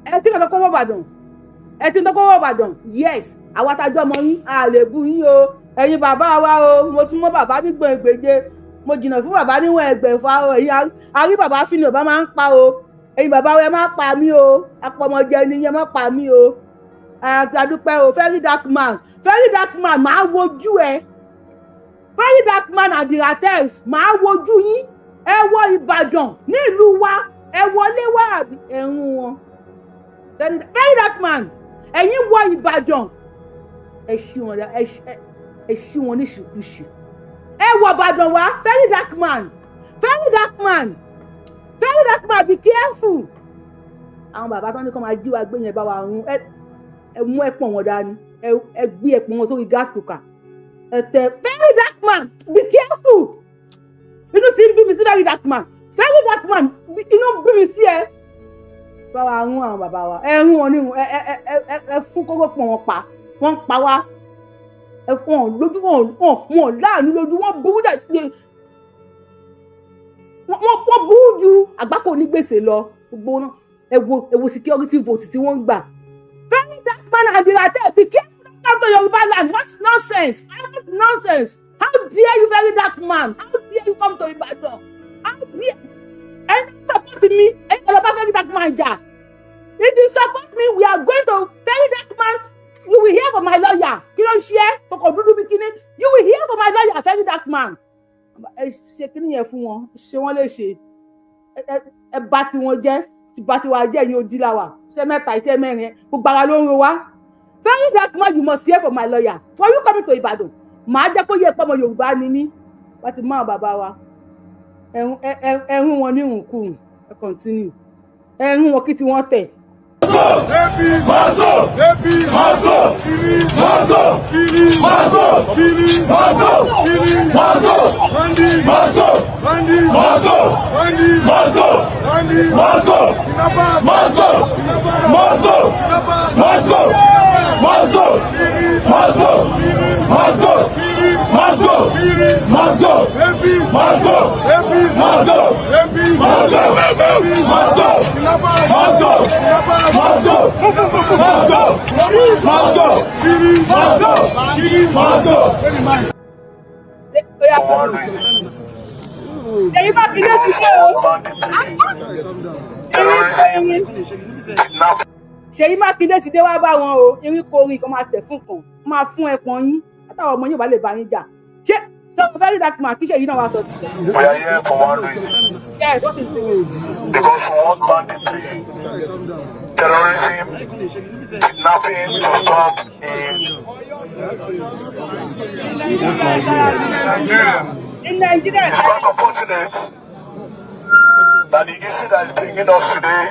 ẹ tí kò kó wọ̀ Ìbàdàn ẹ tí tó kó wọ̀ Ìbàdàn yes àwa tá jọ ọmọ yín a lè bú yín o ẹ̀yin bàbá wa o mo tún mọ́ bàbá nígbọ̀n ìgbèje mo jìnnà fún bàbá níwọ̀n ẹgbẹ̀fà o ẹ̀yin àrí bàbá fínì ọba máa ń pa o ẹ̀yin bàbá wa ẹ má pa mí o apọmọjẹ ni ẹ má pa mí o àdúpẹ́ o very dark man máa wojú ẹ very dark man and the Ratels máa wojú yín ẹ wọ Ìbàdàn nílùú wa ẹ wọlé wá àbí ẹ̀rùn wọn very dark man ẹ̀yin wọ Ìbàdàn ẹ ṣí wọn ní ṣùkúṣù ẹ wọ Ìbàdàn wá very dark man be careful àwọn bàbá tó ní kó máa jí wa gbé yẹn bá wa rún ẹ mú ẹpọ̀n wọn dání ẹ gbé ẹpọ̀n wọn sórí gas cooker ẹ tẹ very dark man be careful inú tí ń bí mi sí very dark man inú ń bí mi sí ẹ bá wa rún àwọn bàbá wa ẹ rún wọn nírun ẹ fún kókó pọ̀ wọn pa wọ́n pa wá wọn lójú wọn láàánú lójú wọn burú dà wọ́n burú ju àgbákò onígbèsè lọ gbogbo náà ẹ wo security vote tí wọ́n gbà very dark man and the Ratels be careful don't come to Yoruba land what nonsense how dare you very dark man how dare you come to Ibadan how dare ẹni support me ẹni tó lọ bá very dark man jà if you support me we are going to very dark man you will hear from my lawyer kí ló ń ṣe é tọkọ dúdú bí kíní you will hear from my lawyer very dark man ẹ ṣe kíní yẹn fún wọn ṣe wọn lè ṣe ẹ bá tiwọn jẹ bá tiwa jẹ yín odi la wa iṣẹ́ mẹ́ta iṣẹ́ mẹ́rin gbogbo ara ló ń ro wá very dark man you must hear from my lawyer for you coming to Ibadan màá jẹ́ kó yẹ pọ́mọ Yorùbá ni mí wá ti mọ àwọn bàbá wa ẹ̀rún wọn ní ìrùnkùn ẹ continue ẹ̀rún wọn kí tí wọ́n tẹ̀. Seyi Makinde ti dé o. Seyi Makinde ti dé wá bá wọn o. Irin korin kan máa tẹ̀ fún kan. Máa fún ẹpọn yín. Àtàwọn ọmọ yín bá lè bá yín jà. Ṣé so very dark man kí Seyi náà wá sọ ti. We are here for one reason. Yes, what is the reason? Because we want banditry, terrorism, kidnapping to stop in Nigeria. It's quite unfortunate that the issue that is bringing us today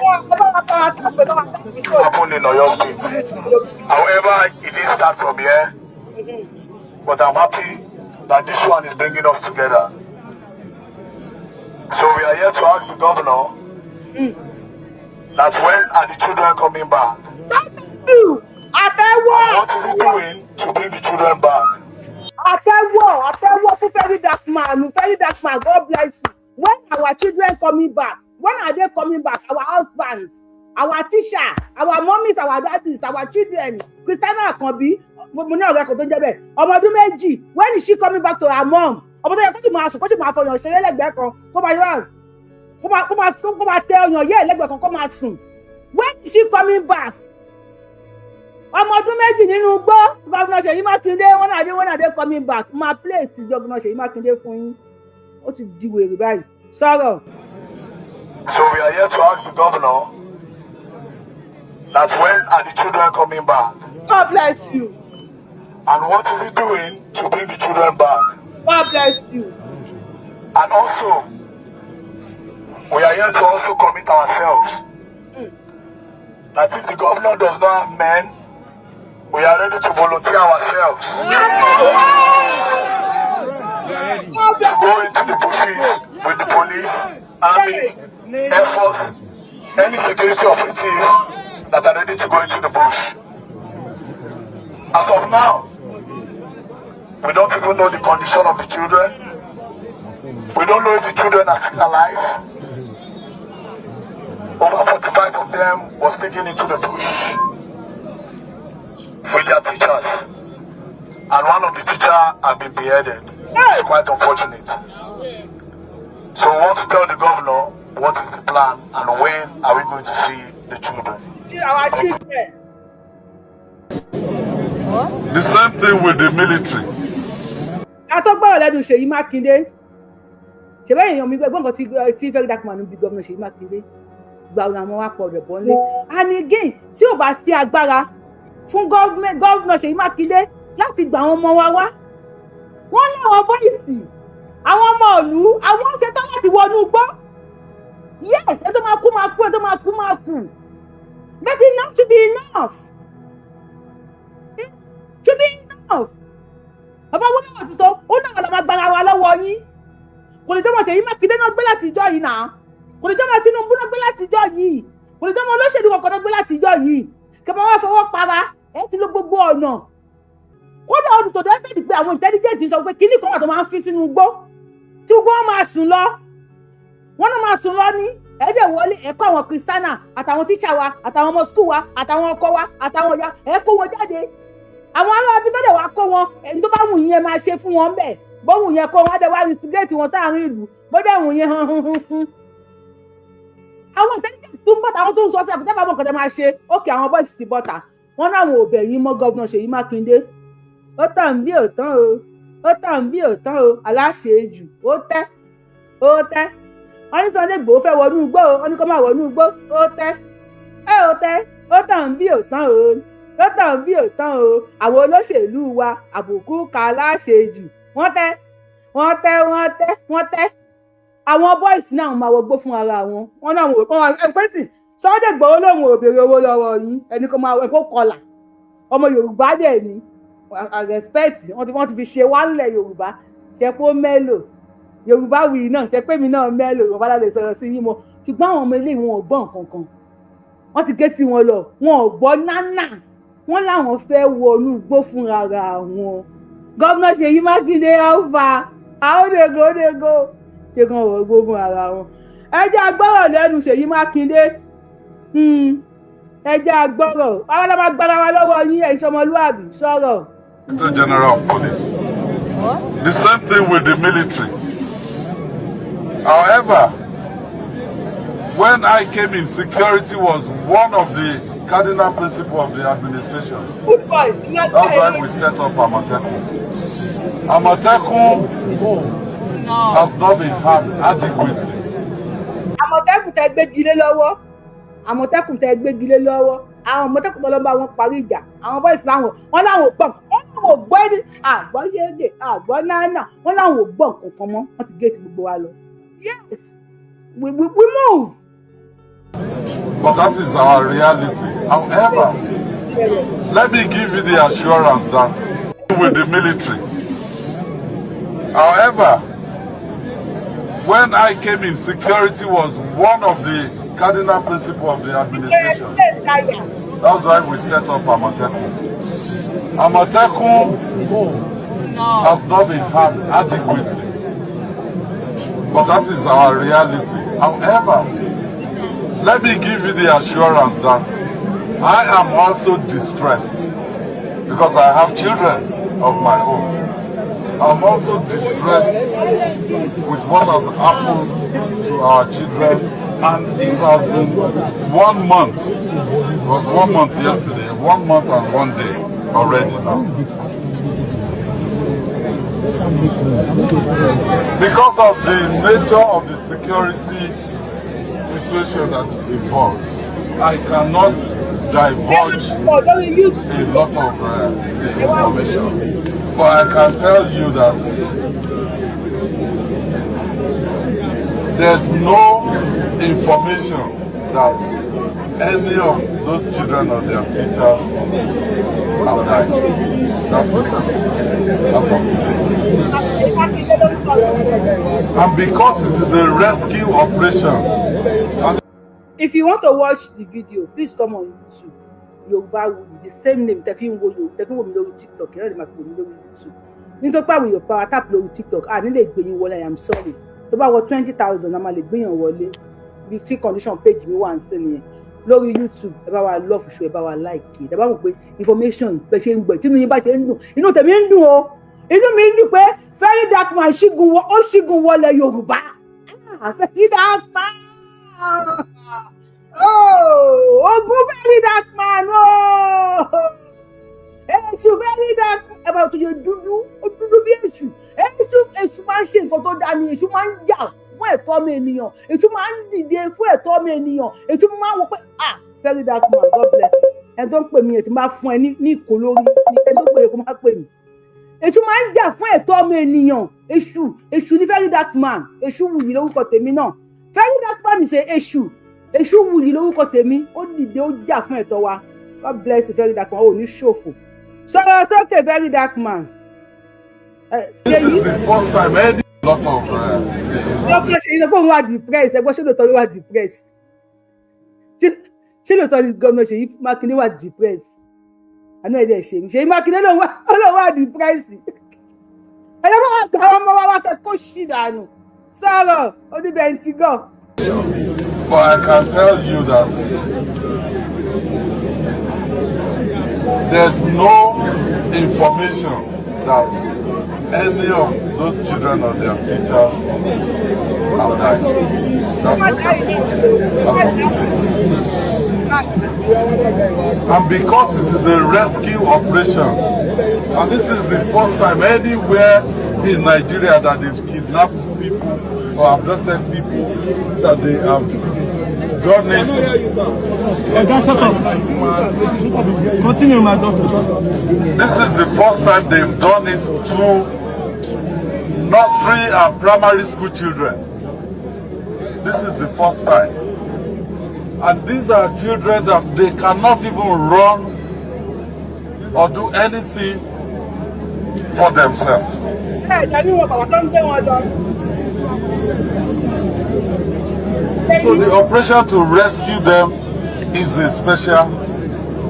happened in Oyo State. However, it didn't start from here, but I'm happy that this one is bringing us together. So we are here to ask the governor that when are the children coming back? What is he doing to bring the children back? Àtẹ́wọ́ fún very dark man, God bless you. When our children coming back? When are they coming back? Our husbands, our teacher, our mommies, our daddies, our children. Christiana Akanbi, mo ní ọ̀rẹ́ kan tó jẹ́ bẹ́ẹ̀. Ọmọ ọdún méjì, when is she coming back to her mom? Ọmọ tó yẹ kó sì máa fọyàn ṣeré lẹ́gbẹ̀ẹ́ kan, kó máa tẹ ọyàn yẹ́ lẹ́gbẹ̀ẹ́ kan kó máa sùn. When is she coming back? Ọmọ ọdún méjì nínú igbó. Governor Seyi Makinde, when are they coming back? My place is Governor Seyi Makinde fún yín. Ó ti di wèrè báyìí. Sọ̀rọ̀. So we are here to ask the governor that when are the children coming back? God bless you. And what is he doing to bring the children back? God bless you. And also, we are here to also commit ourselves that if the governor does not have men, we are ready to volunteer ourselves to go into the bushes with the police, army, air force, any security operatives that are ready to go into the bush. As of now, we don't even know the condition of the children. We don't know if the children are still alive. Over 45 of them was taken into the bush with their teachers. And one of the teachers have been beheaded. It's quite unfortunate. So we want to tell the governor what is the plan and when are we going to see the children. Our children. The same thing with the military. Atọ́gbọ́n lẹ́nu Seyi Makinde. Ṣèbẹ́ èèyàn mi gbọ́n kan tí very dark man bí Governor Seyi Makinde. Gba ọ̀nà àwọn apọ̀ rẹ̀ bọ́ nílé. And again, tí ò bá sí agbára fún Governor Seyi Makinde láti gba àwọn ọmọ wa wá. Wọ́n ní àwọn bọ́ìsì, àwọn ọmọ ìlú, àwọn ṣetán láti wọnú igbó. Yes, ẹ tó máa kú máa kú, ẹ tó máa kú máa kú. But enough to be enough. To be enough. Bàbá wọn náà ti sọ, ó náà lọ máa gbára wa lọ́wọ́ yín. Kò lè jọ́mọ̀ Seyi Makinde náà gbé láti ìjọ yìí náà. Kò lè jọ́mọ̀ Tinubu náà gbé láti ìjọ yìí. Kò lè jọ́mọ̀ olóṣèlú kankan náà gbé láti ìjọ yìí. Kẹ̀mọ́ wá fọwọ́ para, ẹ ti lo gbogbo ọ̀nà. Kódà olùtọ̀dọ̀ ẹ̀sẹ̀ ti pé àwọn intelligent sọ pé kíní kan wà tó máa ń fi sínú igbó. Tí gbogbo wọn máa sùn lọ. Wọ́n náà máa sùn lọ ní. Ẹ̀dẹ̀ wọlé ẹ̀kọ́ àwọn Kristana àtàwọn tíṣà wa àtàwọn ọmọ skul wa àtàwọn ọkọ wa àtàwọn ọ̀yà ẹ̀kọ́ wọn jáde. Àwọn ará abíbẹ́dẹ̀ wa kọ́ wọn ẹni tó bá wù yẹn máa ṣe fún wọn bẹ́ẹ̀ bó wù yẹn kọ́ wọn á dẹ̀ wá instigate wọn sáàrin ìlú bó dẹ̀ wù yẹn àwọn intelligent tó ń bọ̀tà àwọn tó ń sọ sí àpótẹ́ bàbá nǹkan tẹ́ máa ṣe ókè àwọn boys ti bọ̀tà wọn náà wọn ò bẹ̀ yín mọ́ Governor Seyi Makinde ó tàn bí òtán o ó tàn bí òtán o aláṣejù ó tẹ́ wọ́n ní Sunday Igboho fẹ́ wọnú igbó o wọ́n ní kó má wọnú igbó ó tẹ́ ó tàn bí òtán o ó tàn bí òtán o àwọn olóṣèlú wa àbùkù ká láṣejù wọ́n tẹ́ àwọn boys náà máa wọgbó fún ara wọn wọ́n náà wò wọ́n ẹ̀pẹ́sì Sunday Igboho lòun ò béèrè owó lọ́wọ́ yín ẹni kó máa ẹ̀kọ́ kọlà ọmọ Yorùbá dẹ̀ ni respect wọ́n ti fi ṣe wá nílẹ̀ Yorùbá ṣe pé ó mẹ́lò Yorùbá wì náà ṣe pé mi náà mẹ́lò Yorùbá lálẹ́ sọ̀rọ̀ sí yín mọ́ ṣùgbọ́n àwọn ọmọ ilé wọn ò gbọ́ nǹkan kan wọ́n ti gé tí wọn lọ wọn ò gbọ́ nánà wọ́n láwọn fẹ́ wọnú igbó fúnra wọn Governor Seyi Makinde alfa àódego ṣe kan wọ igbó fúnra wọn ẹ jẹ́ agbọ́rọ̀ lẹ́nu Seyi Makinde ẹ jẹ́ agbọ́rọ̀ báwa la máa gbára wa lọ́wọ́ yín ẹ̀yin ọmọlúwàbí sọ̀rọ̀. Inspector General of Police. The same thing with the military. However, when I came in, security was one of the cardinal principles of the administration. That's why we set up Amotekun. Amotekun has not been harmed adequately. Àmọ̀tẹ́kùn tẹ́ gbégilé lọ́wọ́ àwọn Àmọ̀tẹ́kùn tó lọ bá wọn parí ìjà àwọn boys láwọn wọn láwọn ò gbọ́ ẹni àgbọ́ yéèdè àgbọ́ náírà wọn láwọn ò gbọ́ nǹkan mọ́ wọn ti géètì gbogbo wa lọ. Yes, we move. But that is our reality. However, let me give you the assurance that with the military. However, when I came in, security was one of the cardinal principles of the administration. That's why we set up Amotekun. Amotekun has not been harmed adequately. But that is our reality. However, let me give you the assurance that I am also distressed because I have children of my own. I'm also distressed with what has happened to our children And it has been 1 month. It was 1 month yesterday. 1 month and 1 day already now. Because of the nature of the security situation that is involved, I cannot divulge a lot of information. But I can tell you that there's no information that any of those children or their teachers have died. That's of today. And because it is a rescue operation. If you want to watch the video, please come on YouTube. Yoruba Wuyi, the same name. Tefin wo mi TikTok. You know the mark wo mi lórí YouTube. Nítorí pé àwọn Yorùbá tap lórí TikTok. Ah, nílé ìgbéyìn wọlé. I am sorry. Tó bá wọ 20,000, a máa lè gbéyàn wọlé. Bí tí condition page mi wà ń sìn nìyẹn. Lórí YouTube, ẹ bá wa love show, ẹ bá wa like. Ẹ bá mọ̀ pé information bẹ ṣe ń gbọ́. Tí inú yín bá ṣe ń dùn. Inú tèmi ń dùn o. Inú mi ń dùn pé Very Dark Man ṣígun wọlé Yorùbá. Very Dark Man. Oh, Ogun Very Dark Man. Oh, Èṣù Very Dark Man. Ẹ bá tó yẹ dúdú bí èṣù. Èṣù máa ń ṣe nǹkan tó dáa ni. Èṣù máa ń jà fún ẹ̀tọ́ ọmọ ènìyàn. Èṣù máa ń dìde fún ẹ̀tọ́ ọmọ ènìyàn. Èṣù máa ń wọ pé Very Dark Man, God bless. Ẹ tó ń pè mí, ẹ ti máa fún ẹ ní ìkó lórí. Ẹ tó ń pè é kó máa pè mí. Èṣù máa ń jà fún ẹ̀tọ́ ọmọ ènìyàn. Èṣù ní Very Dark Man. Èṣù Wuyi lórúkọ tèmi náà. Very Dark Man ṣe èṣù Wuyi lórúkọ tèmi. Ó dìde, ó jà fún ẹ̀tọ́ wa. God bless you, Very Dark Man. Ó ní ṣòfò. Sọ̀rọ̀ sókè, Very Dark Man. This is the first time any lot of ìṣẹ́gbọ́n wà depressed. Ẹgbọ́n ṣé lóòótọ́ ló wà depressed? Ṣé lóòótọ́ ni gómìnà Seyi Makinde wà depressed? Àná ẹ̀dẹ̀ ṣe mi. Seyi Makinde ló wà depressed. Ẹ̀yẹ́ bá wà gbà ọmọ wa wá sọ kó ṣì dànù. Sọ̀rọ̀ ó ní bẹ́ẹ̀ ti gọ̀. But I can tell you that there's no information that any of those children or their teachers have died. And because it is a rescue operation, and this is the first time anywhere in Nigeria that they've kidnapped people or abducted people, that they have done it. Continue, my doctor. This is the first time they've done it to nursery and primary school children. This is the first time. And these are children that they cannot even run or do anything for themselves. So the operation to rescue them is a special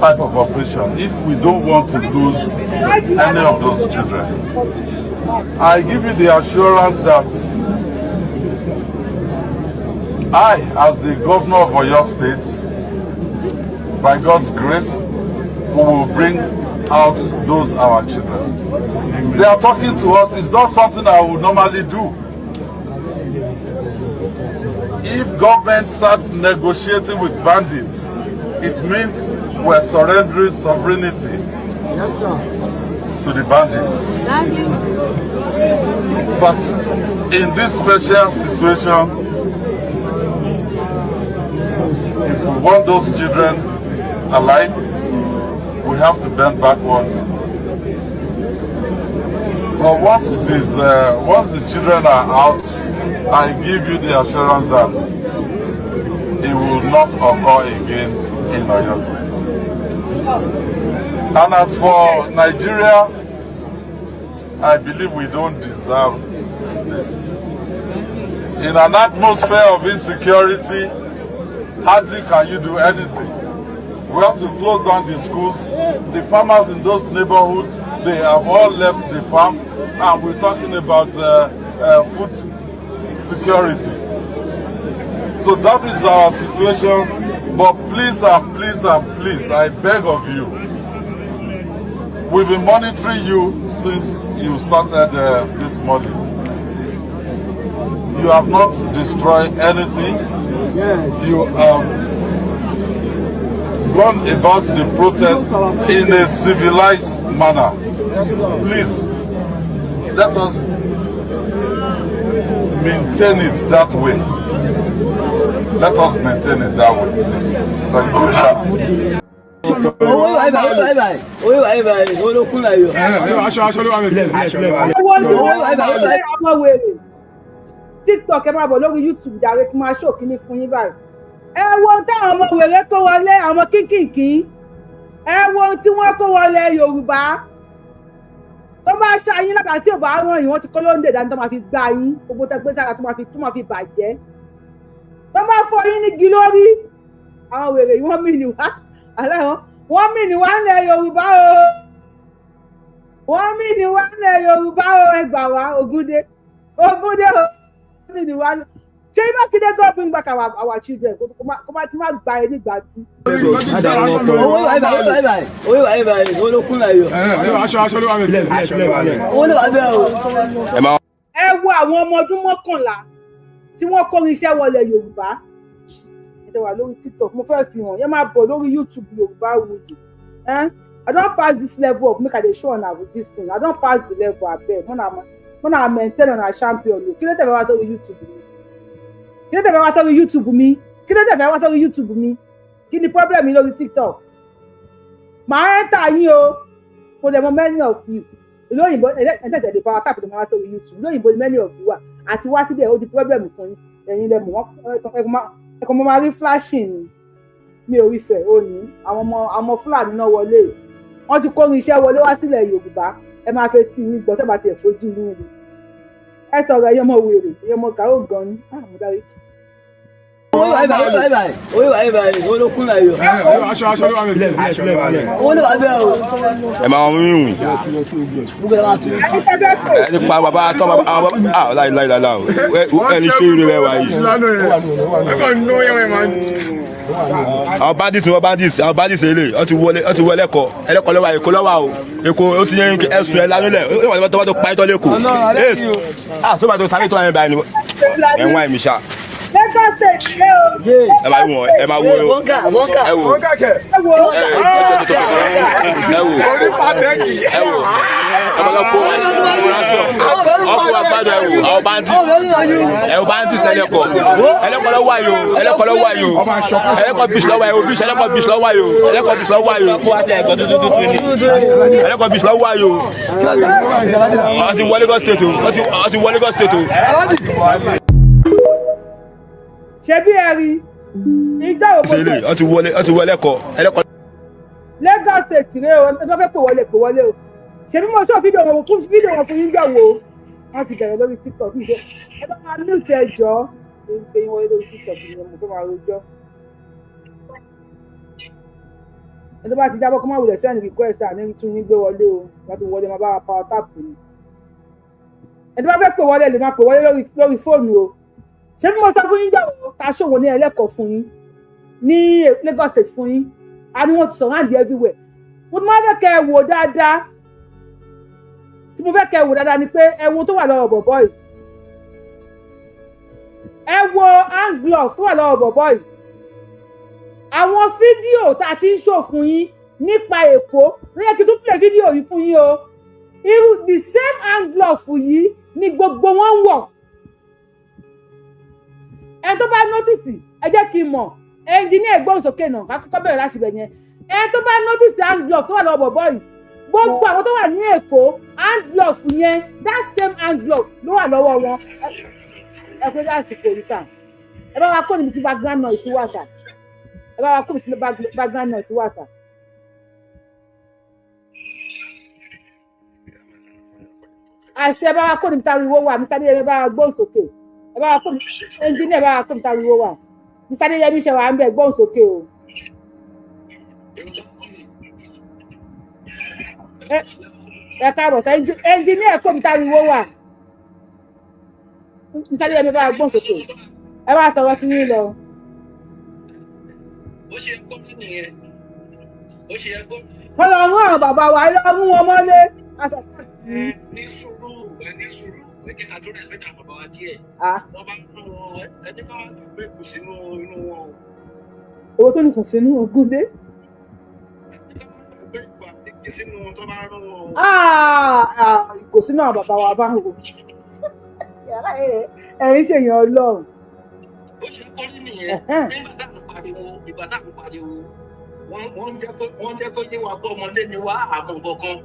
type of operation if we don't want to lose any of those children. I give you the assurance that I, as the governor of Oyo State, by God's grace, we will bring out those our children. They are talking to us. It's not something I would normally do. If government starts negotiating with bandits, it means we're surrendering sovereignty to the bandits. But in this special situation, if we want those children alive, we have to bend backwards. But once the children are out, I give you the assurance that it will not occur again in Oyo State. And as for Nigeria, I believe we don't deserve this. In an atmosphere of insecurity, hardly can you do anything. We have to close down the schools. The farmers in those neighborhoods, they have all left the farm, and we're talking about food security. So that is our situation. But please and please and please, I beg of you, we've been monitoring you since you started this morning. You have not destroyed anything. you have gone about the protest in a civilized manner. Please, let us maintain it that way. Let us maintain it that way. Thank you. TikTok ẹ máa bọ̀ lórí YouTube jàre kí n máa ṣó kíní fún yín báyìí. Ẹ wo ohun táwọn ọmọ wèrè kó wọlé àwọn kínkìnkín. Ẹ wo ohun tí wọ́n kó wọlé Yorùbá. Tó bá ṣáyín lákàtà tí ò bá rán yín wọ́n ti kọ́ lóńdè dání tó máa fi gbá yín gbogbo tẹgbẹ́ sára tó máa fi bàjẹ́. Tó bá fọ yín nígi lórí àwọn wèrè yìí wọ́n mì ní wá aláwọ̀ wọ́n mì ní wá nílẹ̀ Yorùbá o. Wọ́n mì ní wá nílẹ̀ Yorùbá o ẹ gbà wá Ògúndé o. Ṣé Makinde God bring back our children? Kó má gba ẹ nígbà tí. Ẹ wo àwọn ọmọ ọdún 11 tí wọ́n kórin iṣẹ́ wọlé Yorùbá. Ẹ wà lórí TikTok mo fẹ́ fi hàn yẹn máa bọ̀ lórí YouTube Yorùbá Wuyi. I don pass this level of make I dey show una with this thing. I don pass the level abeg. When I maintain on a champion, kí ló tẹ̀ fẹ́ wá sórí YouTube mi? Kí ló tẹ̀ fẹ́ wá sórí YouTube mi? Kí ló tẹ̀ fẹ́ wá sórí YouTube mi? Kí ni problem mi lórí TikTok? Màá enter yín o. Mo dẹ̀ mọ many of you. Ìlú òyìnbó ẹ̀ẹ́dẹ̀ẹ̀dẹ̀ lè power tap lè máa wá sórí YouTube. Ìlú òyìnbó many of you wà. Àti wá síbẹ̀ ó di problem fún yín. Ẹ̀yin lẹ mọ̀ ẹ̀kọ́ mo máa rí flashing ni. Mi ò rí fẹ̀ ó ní. Àwọn ọmọ Fulani náà wọlé. Wọ́n ti kórin iṣẹ́ wọlé wá sílẹ̀ Yorùbá. Ẹ máa fẹ́ tí yín gbọ́ tẹ́ bá tiẹ̀ fojú yín rí ẹ sọ̀rọ̀ ẹyẹ ọmọ wèrè ẹyẹ ọmọ kàó gan ni mo dárí tì. ẹ máa ń rìn ẹni pa bàbá tó bàbá láìláìláìlá ẹni ṣé irú rẹ wà yìí. àwọn bandits èlé ọ ti wọlé ẹlẹ́kọ̀ọ́ lọ́wọ́ Èkó lọ́wọ́ o Èkó ó ti yẹn ẹ̀sùn ẹ̀ lánúlẹ̀ ó wà tó bá tó pa ẹ̀tọ́ lẹ́kọ̀ọ́ tó bá tó sáré tó wà ní báyìí ẹ̀ ń wá ẹ̀mí ṣá. ẹ máa wo ẹ wo ọkọ àgbàdo àwọn bandits ẹlẹ́kọ̀ọ́ lọ́wọ́ ayò ẹlẹ́kọ̀ọ́ lọ́wọ́ ayò ẹlẹ́kọ̀ọ́ bíṣ lọ́wọ́ ayò ẹlẹ́kọ̀ọ́ bíṣ lọ́wọ́ ayò ẹlẹ́kọ̀ọ́ bíṣ lọ́wọ́ ayò ẹlẹ́kọ̀ọ́ bíṣ lọ́wọ́ ayò ọtí wọlé Lagos state o ọtí wọlé Lagos state o. Ṣé bí ẹ rí ìjà òbò ọtí wọlé ẹlẹ́kọ̀ọ́. Lagos state rẹ o ẹ fẹ́ pè wọlé o ṣe bí mo sọ fídíò wọn fún yín gbà wo wọn ti bẹ̀rẹ̀ lórí TikTok ní ṣe ẹ bá máa ní ìtẹ ẹjọ́ pé yín wọlé lórí TikTok ní mo fẹ́ máa rojọ́ ẹ tó bá ti jábọ́ kó má wulẹ̀ send request àní tún yín gbé wọlé o wọ́n ti wọlé máa bá wa power tap ni ẹ tó bá fẹ́ pè wọlé lè máa pè wọlé lórí fóònù o ṣé bí mo sọ fún yín gbà wo ta ṣòwò ní ẹlẹ́kọ̀ọ́ fún yín ní Lagos state fún yín a ní wọ́n ti surround everywhere mo máa fẹ́ kẹ́ ẹ wò dáadáa tí mo fẹ́ kẹ́ ẹ wò dáadáa ni pé ẹ wo tó wà lọ́wọ́ bọ̀bọ́ yìí ẹ wo hand glove tó wà lọ́wọ́ bọ̀bọ́ yìí àwọn fídíò tá a ti ń ṣò fún yín nípa Èkó ní yẹ kí n tún play fídíò yìí fún yín o irú the same hand glove yìí ni gbogbo wọn ń wọ̀ ẹni tó bá nọ́tìsì ẹ jẹ́ kí n mọ̀ ẹnjìníà gbóhùn sókè náà ká kọ́kọ́ bẹ̀rẹ̀ láti bẹ̀ yẹn ẹni tó bá nọ́tìsì hand glove tó wà lọ́wọ́ bọ̀bọ́ yìí gbogbo àwọn tó wà ní Èkó hand glove yẹn that same hand glove ló wà lọ́wọ́ wọn ẹ pé láti kò rí sàn ẹ bá wa kó níbi tí background noise wà sàn ẹ bá wa kó níbi tí background noise wà sàn. àṣẹ bá wa kó níbi tí ariwo wà Mr. Adéyẹmí bá wa gbóhùn sókè ẹ bá wa kó ẹnjìníà bá wa kó níbi tí ariwo wà Mr. Adéyẹmí ṣe wà ń bẹ gbóhùn sókè o. ẹ káàbọ̀ sọ ẹnjìníà kó níbi tí ariwo wà Mr. Adéyẹmí bá wa gbóhùn sókè ẹ bá sọ̀rọ̀ sí yín lọ. ó ṣe ẹ̀kọ́ mi nìyẹn ó ṣe ẹ̀kọ́. Ọlọ́run àwọn bàbá wa ẹ lọ mú wọn mọ́lé ní sùúrù ẹ̀jẹ̀ ká tó respect àwọn bàbá wa díẹ̀. Wọ́n bá ń wọn ẹni ká gbé kù sínú inú wọn. Owó tó ní kù sínú Ògúndé. Ẹni ká gbé kù àdéhùn sínú tó bá rán wọn. Kò sínú àwọn bàbá wa bá ń wò. Ẹ̀yin ṣèyàn Ọlọ́run. Bó ṣe kọ́ nìyẹn nígbà táwọn pariwo wọ́n jẹ́ kó yé wa pé ọmọdé ni wá àmọ́ nǹkan.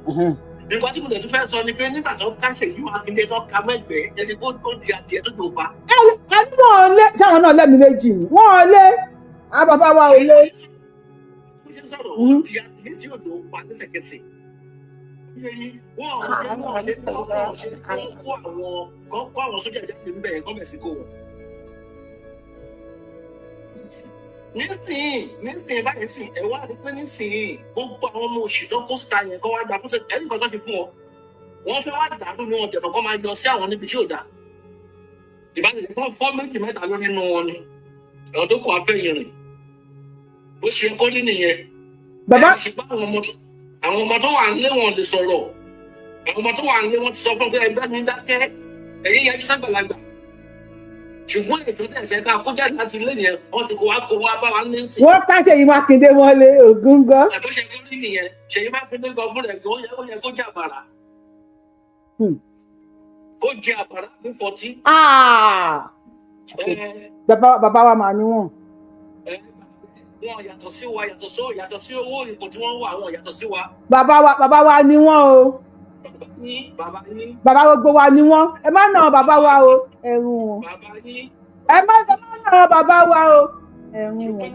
Nǹkan tí mo lè tún fẹ́ sọ ni pé nígbà tó ká Seyi Makinde tó ka mẹ́gbẹ̀ẹ́ ẹni kó di adìẹ tó jò pa. Ẹni wọ́n lé sáwọn náà lẹ́nu méjì ni wọ́n lé àwọn bàbá wa ò lé. Bó ṣe ń sọ̀rọ̀ ó di adìẹ tí ò jò pa lẹ́sẹ̀kẹsẹ̀. Wọ́n ṣe kó àwọn sójà jáde ń bẹ̀rẹ̀ gọ́ọ̀mẹ̀ sí kó wọn. Nísìnyí báyìí sìn ẹ wá rí pé nísìnyí gbogbo àwọn ọmọ òṣì tó kó síta yẹn kó wá gba fún ẹnì kan tó ti fún wọn. Wọ́n fẹ́ wá dàrú ní wọn dẹ̀nà kó máa yọ sí àwọn níbi tí ò dá. Ìbánidẹ̀ kan fọ́ méjì mẹ́ta lórí inú wọn ni. Àwọn tó kọ afẹ́yìn rìn. Bó ṣe kọ́ ní nìyẹn. Bàbá àwọn ọmọ tó wà nílé wọn lè sọ̀rọ̀. Àwọn ọmọ tó wà nílé wọn ti sọ fún ẹgbẹ́ mi dákẹ́. Ẹ̀yin yẹn ti sàgbàlagbà. Ṣùgbọ́n ètò tẹ̀fẹ́ ká kó jáde láti ilé yẹn wọ́n ti kó wá bá wa ní sí. Wọ́n ká Seyi Makinde mọ́lé ògúngọ́. Ẹ̀bùn ṣe kó rí nìyẹn Seyi Makinde gan fún rẹ̀ tó yẹ kó jẹ àbàrà. Kó jẹ àbàrà ní 14. Bàbá wa mà ní wọn. Wọ́n yàtọ̀ sí owó ipò tí wọ́n wà wọ́n yàtọ̀ sí wa. Bàbá wa ní wọn o. Bàbá gbogbo wa ni wọ́n. Ẹ má nà bàbá wa o. Ẹ̀rùn wọn. Ẹ má nà bàbá wa o. Ẹ̀rùn wọn.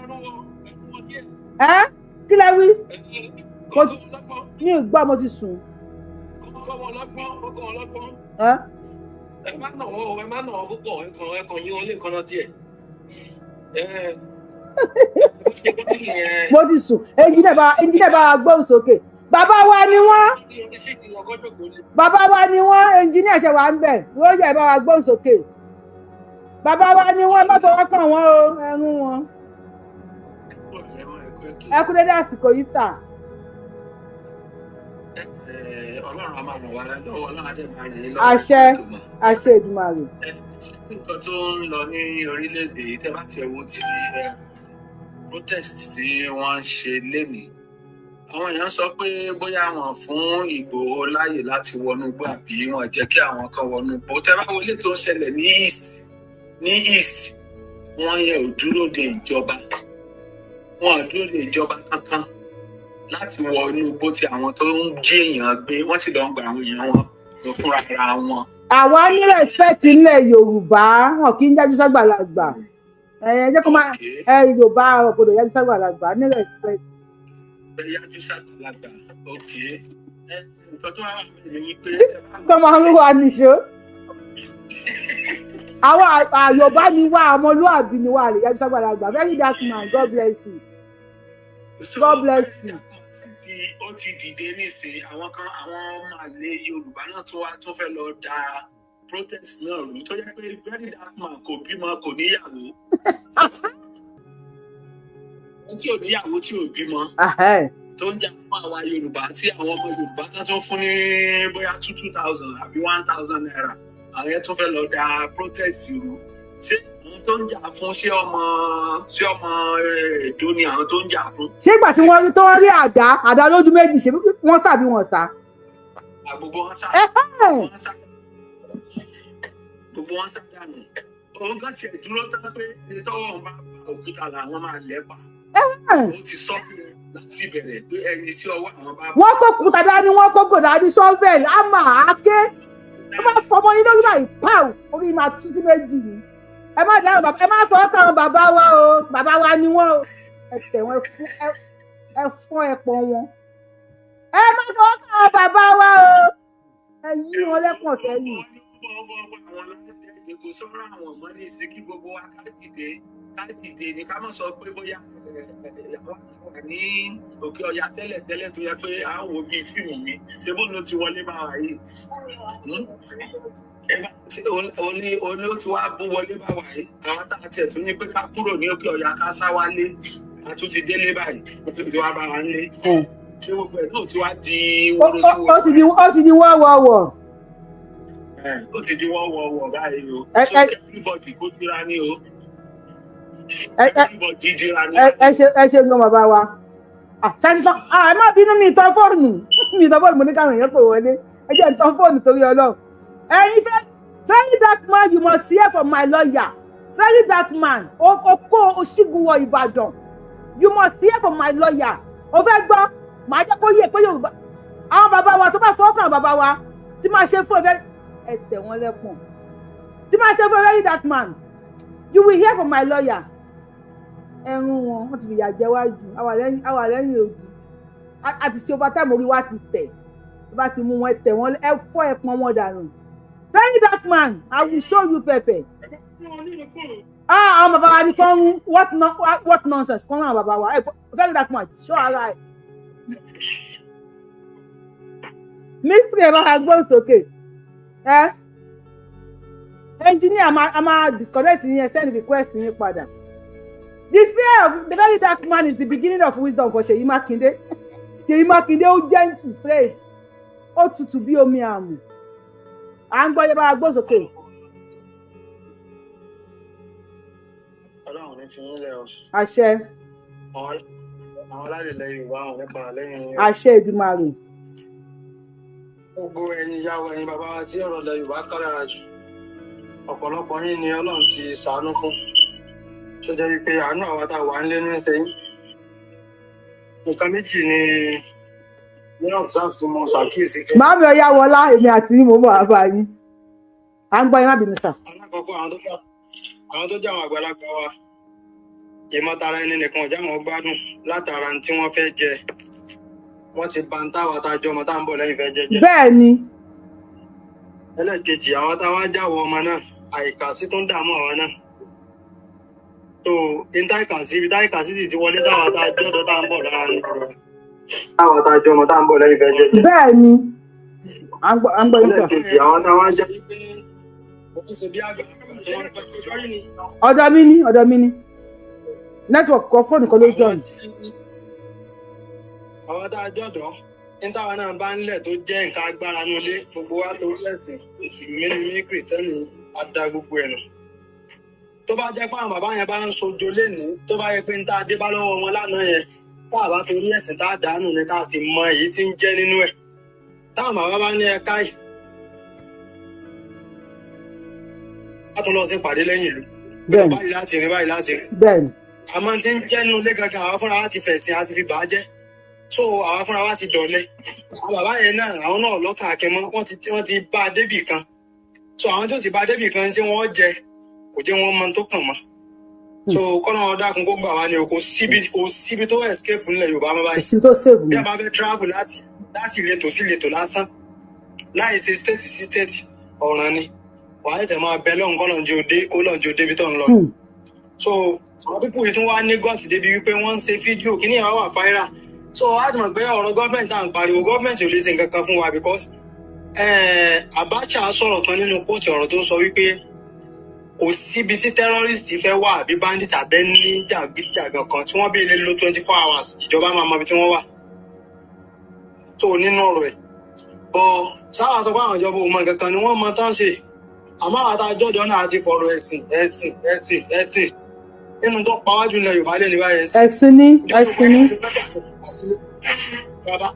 Kí lẹ wí? Mi ò gbọ́ mo ti sùn. Ẹ má nà wọ́n púpọ̀ ẹ̀kan yín wọn lè kọ́nà díẹ̀. Mo ti sùn. Ẹnjìnà bá gbóhùn sókè. Bàbá wa ni wọ́n. Bàbá wa ni wọ́n. Ẹnjìnà ṣe wà ń bẹ̀. Yóò yẹ bá wa gbóhùn sókè. Bàbá wa ni wọ́n. Má fọwọ́ kàn wọ́n o. Ẹ̀rùn wọn. Ẹ kú dédé àsìkò yìí sà. Ọlọ́run a máa ràn wá lọ́wọ́ Ọlọ́run á dẹ̀ máa ràn yín lọ́wọ́. Àṣẹ Èdùmàrè. Nǹkan tó ń lọ ní orílẹ̀-èdè yìí tẹ́ bá tiẹ̀ wo ti protest tí wọ́n ń ṣe lénìí. Àwọn èèyàn sọ pé bóyá wọn fún Ìgbòho láàyè láti wọnú igbó àbí wọn jẹ́ kí àwọn kan wọnú igbó. Tẹ́ bá wọlé tó ń ṣẹlẹ̀ ní east wọ́n yẹ ò dúró de ìjọba. Wọn ò dúró de ìjọba kankan láti wọnú igbó tí àwọn tó ń jí èèyàn gbé wọ́n sì lọ ń gba àwọn èèyàn wọn lọ fúnra ara wọn. Àwa ní respect ilẹ̀ Yorùbá wọn kì í yájú ságbàlagbà. Jẹ́ kó máa Yorùbá ọ̀pọ̀lọpọ̀ yájú ságbàlagbà ní respect. Yájú ságbàlagbà ok. Nǹkan tó wà ní wípé. Kọ́ máa ń wà níṣó. Àwọn Yorùbá ni wá ọmọlúwàbí ni wá yájú ságbàlagbà. Very dark man, God bless you. God bless you. Ó ti dìde nísìnyí àwọn ọmọ àlè Yorùbá náà tún fẹ́ lọ da protest náà rú tó jẹ́ pé very dark man kò bímọ kò níyàwó. Tí ò níyàwó tí ò bímọ. Tó ń jà fún àwa Yorùbá tí àwọn ọmọ Yorùbá tó fún ní bóyá 2,000 àbí 1,000 naira. Àwọn yẹn tún fẹ́ lọ da protest rú. Ṣé àwọn tó ń jà fún ṣé ọmọ Èdó ni àwọn tó ń jà fún? Ṣé ìgbà tí wọ́n tó rí àdá lójú méjì ṣe wọ́n sàbí wọn sá? Gbogbo wọn sá. Gbogbo wọn sá dànù. Òun kan tiẹ̀ dúró tán pé ẹni tọ́wọ́ wọn bá òkúta làwọn máa lẹ́pa. Ó ti sọ fún wọn láti ìbẹ̀rẹ̀ pé ẹni tí ọwọ́ àwọn bá. Wọ́n kó kúta dání, wọ́n kó gòdà ní sọ́fẹ̀lì, àmà àáké. Wọ́n máa fọmọ yín lórí báyìí, pàù, orí máa tú sí méjì ni. Ẹ má dáhùn bàbá, ẹ má fọwọ́ kàn bàbá wa o, bàbá wa ni wọ́n o. Ẹ tẹ̀ wọ́n ẹ fọ́n ẹ̀pọ̀ wọn. Ẹ má fọwọ́ kàn bàbá wa o. Ẹ yí wọn lẹ́pọ̀n sẹ́yìn. Kò sọ̀rọ̀ àwọn ọmọ ní ìsìnkí gbogbo wa ká dìde ní ká má sọ pé bóyá àwọn wà ní òkè ọya tẹ́lẹ̀ tó yẹ pé à ń wo bíi fíìmù mi ṣé bó ló ti wọlé bá wa yìí òní ó ti wá bó wọlé bá wa yìí àwọn tá a tiẹ̀ tún ní pé ká kúrò ní òkè ọya ká sá wálé a tún ti délé báyìí ó tún ti wá bá wa ń lé ṣé gbogbo ẹ̀ náà ti wá di wóró sí wóró. ó ti di wọ́wọ́wọ́. Ó ti di wọ́wọ́wọ́ báyìí o. So everybody kó dira ní o. Everybody dira ní. ẹ ṣe gan bàbá wa. sẹ́ńtọ́ ẹ má bínú mi ìtàn fóònù mo ní káwọn èèyàn pè wọlé ẹ jẹ́ ìtàn fóònù torí Ọlọ́run. ẹ̀yin very dark man, you must hear from my lawyer. Very dark man, Oko Oshigunwo Ìbàdàn. You must hear from my lawyer. Ó fẹ́ gbọ́, màá jẹ́ kó yé pé Yorùbá. Àwọn bàbá wa tó bá fọ́ọ̀kàn bàbá wa tí máa ṣe fún ẹ tẹ̀ wọ́n lẹ́pọ̀n. Tí máa ṣe fún very dark man. You will hear from my lawyer. Ẹ̀rùn wọn ti fìyà jẹ wájú. Àwa lẹ́yìn òdì. Àti ṣe overtime orí wa ti tẹ̀. Bá ti mú wọn tẹ̀ wọ́n ẹ fọ́ ẹ̀pọ̀n wọn dànù. Very dark man, I will show you Pepe. Àwọn bàbá wa ni kàn what nonsense kàn náà bàbá wa. Very dark man, show ara ẹ̀. Mystery ẹ̀ bá ha gbọ́n sókè. Engineer, a máa disconnect yín, send request yín padà. The fear of the very dark man is the beginning of wisdom for Seyi Makinde. Seyi Makinde ó gentle straight. Ó tutù bí omi àmù. À ń gbọ́ yẹ bá gbọ́ sókè. Ọlọ́run ní fi yín lẹ̀ o. Àṣẹ. Àwọn alálẹ̀lẹ̀ Yorùbá àwọn nípa lẹ́yìn. Àṣẹ Èdùmàrè. Gbogbo ẹ̀yin ìyàwó ẹ̀yin bàbá wa tí ọ̀rọ̀ ilẹ̀ Yorùbá kárára jù. Ọ̀pọ̀lọpọ̀ yín ni Ọlọ́run ti ṣàánú fún. Tó jẹ́ wípé àánú àwa tá a wà nílé ní ẹsẹ̀ yín. Nǹkan méjì ní observe tí mo ṣàkíyèsí. Màámi Ọ̀yá wọlá èmi àti mo bọ̀ àbá yín. À ń gbọ́ iná bínú sà. Alákọ̀ọ́kọ́ àwọn tó jẹ́ àwọn àgbàlagbà wa. Ìmọ̀tara ẹni nìkan ọ̀já wọn gbádùn látara tí wọ́n fẹ́ jẹ. Wọ́n ti ba ń táwa tá a jọ ọmọ tá à ń bọ̀ lẹ́yìn fẹ́ jẹjẹ. Bẹ́ẹ̀ ni. Ẹlẹ́ẹ̀kejì àwọn táwa jáwọ́ ọmọ náà àìkàsí tó ń dààmú àwa náà. So ibi táìkàsí ti wọlé táwa tá a jọ́dọ̀ tá à ń bọ̀ lára ní ọ̀rọ̀. Táwa tá a jọ ọmọ tá à ń bọ̀ lẹ́yìn fẹ́ jẹjẹ. Bẹ́ẹ̀ ni. À ń gbọ́ yín sà. Ẹlẹ́ẹ̀kejì àwọn táwa jẹ́ pé òfin ṣe bí àgbà ọ̀dọ̀ mi ni. Network kọ fóònù kan ló join. Àwọn tá a jọ̀dọ̀ ní táwa náà bá ń lẹ̀ tó jẹ́ nǹkan agbára ní ilé gbogbo wa tó lẹ́sìn Mùsùlùmí Kìrìsìtẹ́nì adá gbogbo ẹ̀ nà. Tó bá jẹ́ pé àwọn bàbá yẹn bá ń sojo lénìí tó bá yẹ pé ń tá a dé bá lọ́wọ́ wọn lánàá yẹn tá a bá torí ẹ̀sìn tá a dànù ni tá a sì mọ èyí tí ń jẹ́ nínú ẹ̀. Táwọn bàbá bá ní ẹ̀ka yìí a tún lọ sí pàdé lẹ́yìn ìlú. Báyìí láti rìn. Bẹ́ẹ̀ni. Àmọ́ tí ń jẹ́ nínú ilé gangan àwọn fúnra wa ti fẹ̀sìn àti fi bàá jẹ́. So àwọn fúnra wa ti dọ̀lẹ́. Àwọn bàbá yẹn náà àwọn náà lọ́kàn akẹ́mọ́ wọ́n ti bá a débì kan. So àwọn tó ti bá a débì kan tí wọ́n jẹ kò jẹ́ wọ́n mọ tó kàn mọ́. So kọ́nà ọ̀dàkùn kó gbà wá ní o kò síbi tó escape nílẹ̀ Yorùbá mọ́ báyìí. Síbi tó save bí a bá fẹ́ travel láti ìletò sí ìletò lásán láì ṣe state sí state ọ̀ràn ni wàá tẹ̀ máa bẹ lọ́hùn kọ́lọ́njọ́ débi tó ń lọ. So àwọn pípọ̀ yìí tún wá ní gọ́ọ̀tì débi wípé wọ́n ń ṣe fídíò kí ní ìwà wà fáírà. So a ti mọ̀ pé ọ̀rọ̀ gọ́ọ̀mẹ̀ntì à ń pariwo gọ́ọ̀mẹ̀ntì ò lè ṣe nǹkan kan fún wa because Abacha sọ̀rọ̀ kan nínú kóòtù ọ̀rọ̀ tó sọ wípé kò síbi tí terrorist fẹ́ wà àbí bandit abẹ́ ní jàgídíjàgan kan tí wọ́n bí lè lo 24 hours ìjọba máa mọ ibi tí wọ́n wà. So nínú ọ̀rọ̀ ẹ̀ bọ̀ sáwà sọ pé àwọn ìjọba òun mọ nǹkan kan ni wọ́n mọ tán ṣe àmọ́ àwọn àtàjọ́jọ́ náà ti fọ̀rọ̀ ẹ̀sìn nínú tó pàwájú ilẹ̀ Yorùbá lè ní báyẹn sí. Ẹ̀sìn ní. Bàbá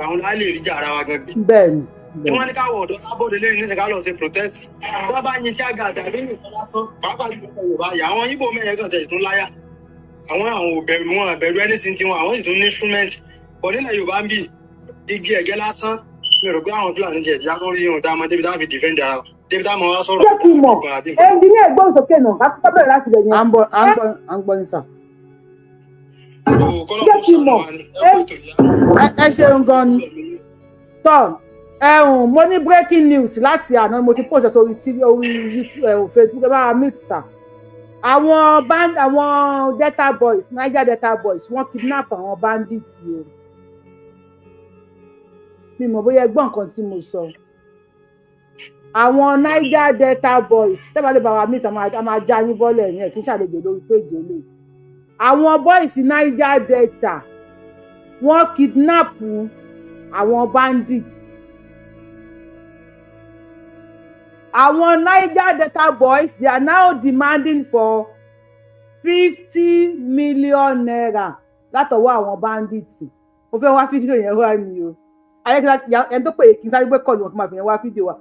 àwọn láàlè rí jà ara wa gangan. Bẹ́ẹ̀ni. Tí wọ́n ní káwọ̀ ọ̀dọ́ kábọ̀dé lẹ́yìn ní ìsìnká lọ sí protest. Tí wọ́n bá yin tí àga àtàrí nìkan lásán pàápàá jùlọ Yorùbá yà àwọn Ìgbò mẹ́rin kan tẹ̀sí tún láyà. Àwọn òbẹ̀rù wọn àbẹ̀rù anything tí wọn àwọn sì tún ní instrument. Bọ̀ nílẹ̀ Yorùbá ń bì igi ẹ̀gẹ́ lásán mi rò pé àwọn Fulani jẹ̀ ìyá tó rí ohun dáa débi táwọn fi defend ara wọn. Débi táwọn wá sọ̀rọ̀. Jẹ́ kí n mọ̀ ẹnjìníà gbọ́n sókè náà ká tó bẹ̀rẹ̀ láti bẹ̀rẹ̀. À ń gbọ́ ní sà. Jẹ́ kí n mọ̀ ẹ ṣeun gan ni. Tọ́ mo ní breaking news láti àná mo ti post orí Facebook ẹ bá mute sà. Àwọn Delta boys Niger Delta boys wọ́n kidnap àwọn bandits o. Mi mọ̀ bóyá ẹgbọ́n nǹkan tí mo sọ. Àwọn Niger Delta boys tẹ́bà lè bá wa mute a máa já yín bọ́lẹ̀ ní ẹ̀ kí n ṣàlejò lórí péjì olè. àwọn boys Niger Delta wọ́n kidnap àwọn bandits. Àwọn Niger Delta boys, they are now demanding for 50 million naira látọwọ́ àwọn bandits. Mo fẹ́ wá fídíò yẹn wá ni o. Ẹni tó pè kí n sáré gbé kọ́ọ̀lù wọn kí n máa fi yẹn wá fídíò wa.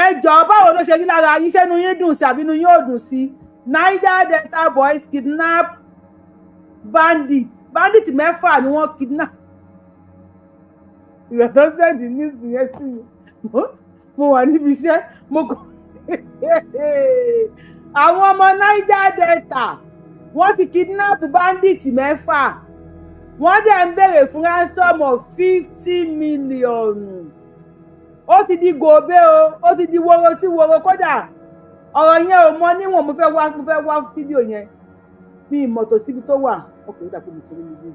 Ẹ jọ̀ọ́ báwo ló ṣe rí lára yín, ṣẹ́nu yín dùn sí àbí inú yín ò dùn sí? Niger Delta boys kidnap bandits. Bandits 6 ni wọ́n kidnap. Ìgbà tó sẹ́ndì ní ìyẹn sí mi. Mo wà níbi iṣẹ́, mo kọ́. Àwọn ọmọ Niger Delta wọ́n ti kidnap bandits 6. Wọ́n dẹ̀ ń béèrè fún ransom of 50 million. Ó ti di gòbé o, ó ti di woro sí woro kódà. Ọ̀rọ̀ yẹn ò mọ níwọ̀n, mo fẹ́ wá fídíò yẹn. Mi ìmọ̀ tó síbi tó wà. Okay, ó dà pé mo ti rí mi bí.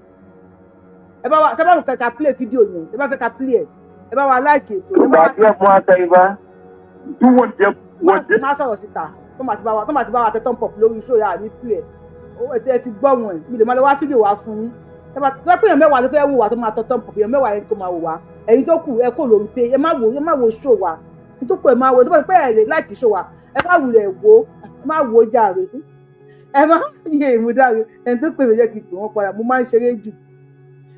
Ẹ bá wa, tẹ́ bá mi kẹ́ka play fídíò yẹn, ẹ bá fẹ́ ka play ẹ̀, ẹ bá wa like ètò. Má sọ̀rọ̀ síta, tó máa ti bá wa tẹ thumb up lórí show yà ní play ẹ̀. Ẹ ti gbọ́ wọn ẹ̀, mi lè máa lọ wá fídíò wá fún yín. Tẹ́ pé èèyàn 10 ló fẹ́ wò wá tó máa tọ thumb up, èèyàn 10 yẹn kó máa wò wá. Ẹ̀yin tó kù ẹ kò lórí pé ẹ má wo show wa. Ẹ tó kù ẹ máa wò, tó bá pé ẹ lè like show wa, ẹ má wulẹ̀ wò, ẹ má wò jàre. Ẹ má yẹ ìmúdáre, ẹni tó pè mí jẹ́ kí n pè wọ́n padà, mo máa ń ṣeré jù.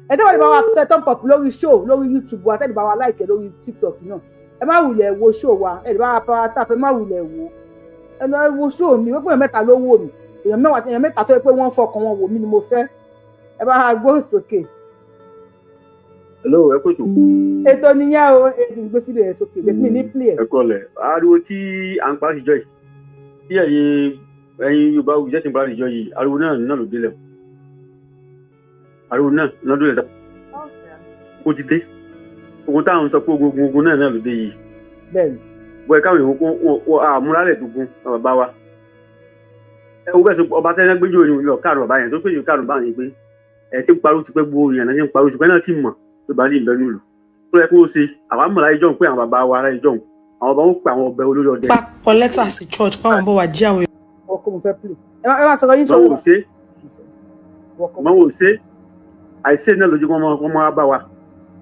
Ẹ tẹ́ wọ́n lè bá wa tẹ thumb up lórí show lórí YouTube wa, tẹ́ lè bá wa like lórí TikTok náà. Ẹ má wulẹ̀ wo show wa, ẹ lè bá wa power tap, ẹ má wulẹ̀ wò. Ẹ lọ wo show mi, wọ́n pè èèyàn 3 ló wò mí. Èèyàn 3 tó yẹ pé wọ́n fọkàn wọn wò mí ni mo fẹ́. Ẹ bá wa gbóhùn sókè. Hello, ẹ kóòtù. Ètò nìyẹn o, èyí gbé sílẹ̀ sókè, lè fi ní play ẹ̀. Ẹ kọ́lẹ̀, ariwo tí à ń pa àtijọ́ yìí, tí ẹ̀yin Yorùbá òjẹ́ ti ń pa àtijọ́ yìí, ariwo náà ló délẹ̀. Ariwo náà ló délẹ̀ dá. Ó ti dé. Ogun táwọn sọ pé ogun náà ló dé yìí. Bẹ́ẹ̀ni. Bọ́ẹ̀ káwọn èèyàn kó àmúrálẹ̀ dùnkún bàbá wa. Ẹ wo bẹ́ẹ̀ sọ ọba tẹ́lẹ̀ gbẹ́jọ́ ni ìlọ káàrọ̀ bàbá yẹn tó pèsè káàrọ̀ báyìí pé ẹ̀ tí ń parọ́ ti pẹ́ gbogbo ìyànà tí ń parọ́ ti pẹ́ náà sì mọ̀ tó bá ní ìbẹ́nu lò. Tó yẹ kó o ṣe àwọn mọ̀lá ìjọ pé àwọn bàbá wa ìjọ àwọn ọba ń pè àwọn ọbẹ̀ olórí ọdẹ. Papọ̀ lẹ́tà sí church báwọn bọ̀ wá jí àwọn èèyàn. Ọkọ mo fẹ́ play. Ẹ má sọ̀rọ̀ yín sọ̀rọ̀. Mọ̀ wò ṣe àìsè náà lójú wọn máa bá wa.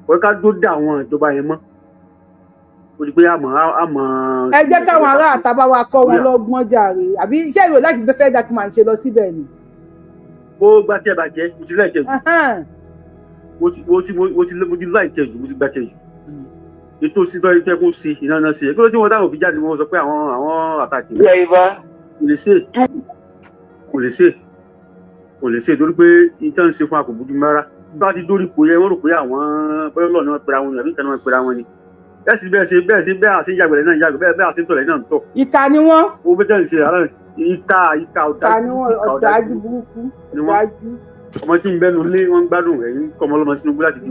Wọ́n ká dó dá àwọn ìjọba yẹn mọ́. Ó di pé àmọ́. Ẹ jẹ́ káwọn ará àtàbá wa kọ́ wọn lọ́gbọ́n jàre. Àbí iṣẹ́ ìrò láti fẹ́ document ṣe lọ síbẹ̀ ni. Ó gbá tí ẹ bá jẹ́, mo ti láìkẹ́ jù. Mo ti láìkẹ́ jù, mo ti gbá tẹ̀ jù. Ètò sísọ ìtẹ́ kó ṣe ìnáná ṣe. Kí ló tí wọ́n dáhùn fi jáde wọ́n sọ pé àwọn àtàkì. Kò lè ṣe torí pé ìtàn ṣe fún àkùbùdú mẹ́ra. Bá ti dórí ipò yẹn wọ́n rò pé àwọn bọ́lọ̀ náà pera wọn àbí ìtàn náà pera wọn ni. Bẹ́ẹ̀ àṣẹ ìjàgbẹ̀lẹ̀ náà ìjàgbẹ̀ bẹ́ẹ̀ àṣẹ ìtọ̀lẹ̀ náà ń tọ̀. Ìkà ni wọ́n. Ó bẹ́ẹ̀ tẹ̀ ń ṣe àárẹ̀ ìkà ọ̀dájú burúkú ọ̀dájú. Ọmọ tí ń bẹnu lé wọn gbádùn ẹ̀yìn kọmọ ọlọmọ sínú gbúláti bí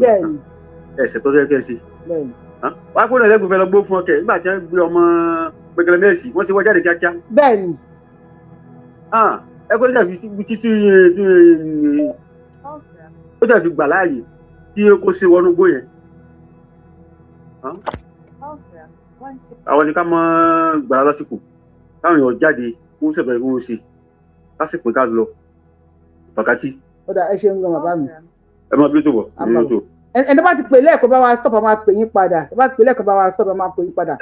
ẹsẹ̀ tó tẹ́ kẹ́sì. Wá kó lẹ́gbẹ̀ẹ́ fẹ́ lọ gbó fún ọkẹ́ nígbà tí wọ́n gbé ọmọ pẹ̀kẹ́lẹ́ mẹ́sì wọ́n ṣe wọ́n jáde kíákíá. Bẹ́ẹ̀ni. Ẹ kó lẹ́jà fi títí ó tẹ̀ fi gbà láàyè kí ó ṣe wọnú gbó yẹn. Àwọn ni ká mọ gbàrà lásìkò káwọn èèyàn jáde kó ṣẹ̀fẹ̀ kó ṣe lásìkò ká lọ wákàtí. Ọ̀dà ẹ ṣeun gan bàbá mi. Ẹ máa bí tó bọ̀. Ẹni tó bá ti pè lẹ́ẹ̀kọ́ bá wa stop, a máa pè yín padà. Ẹ bá ti pè lẹ́ẹ̀kọ́ bá wa stop, a máa pè yín padà.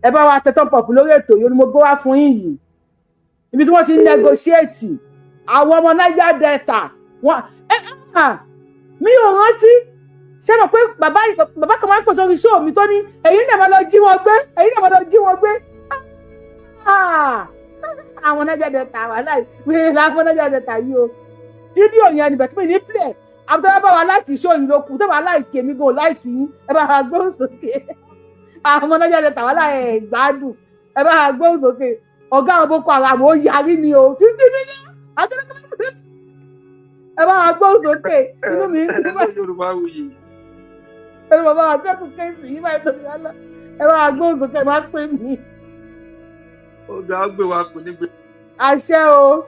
Ẹ bá wa tẹ thumb up lórí ètò yìí ni mo gbé wá fún yín yìí. Ibi tí wọ́n ti ń negotiate àwọn ọmọ Niger Delta. Mi ò rántí. Ṣé mo pé bàbá kan máa ń pọ̀ sórí show mi tó ní ẹ̀yin náà máa lọ jí wọn gbé. Ẹ̀yin náà máa lọ jí wọn gbé. Àwọn Niger Delta wà láì wíwí láwọn Niger Delta yìí o. Fídíò yẹn níbẹ̀ tí mo ní play. Àbúrò bá wa láìkì show yìí lókun, tó bá láìkì èmi gan láìkì yín, ẹ bá wa gbóhùn sókè. Àwọn Niger Delta wà láì gbádùn, ẹ bá wa gbóhùn sókè. Ọ̀gá àwọn Boko Haram ó yarí ni o, 50 million. Ẹ bá wa gbóhùn sókè, inú mi ń dùn. Ẹni bàbá wa fẹ́ kú kéèsì yìí báyìí tó yá lọ. Ẹ bá wa gbóhùn sókè, máa pè mí. Ọ̀gá àgbè wa kò ní gbé. Àṣẹ o.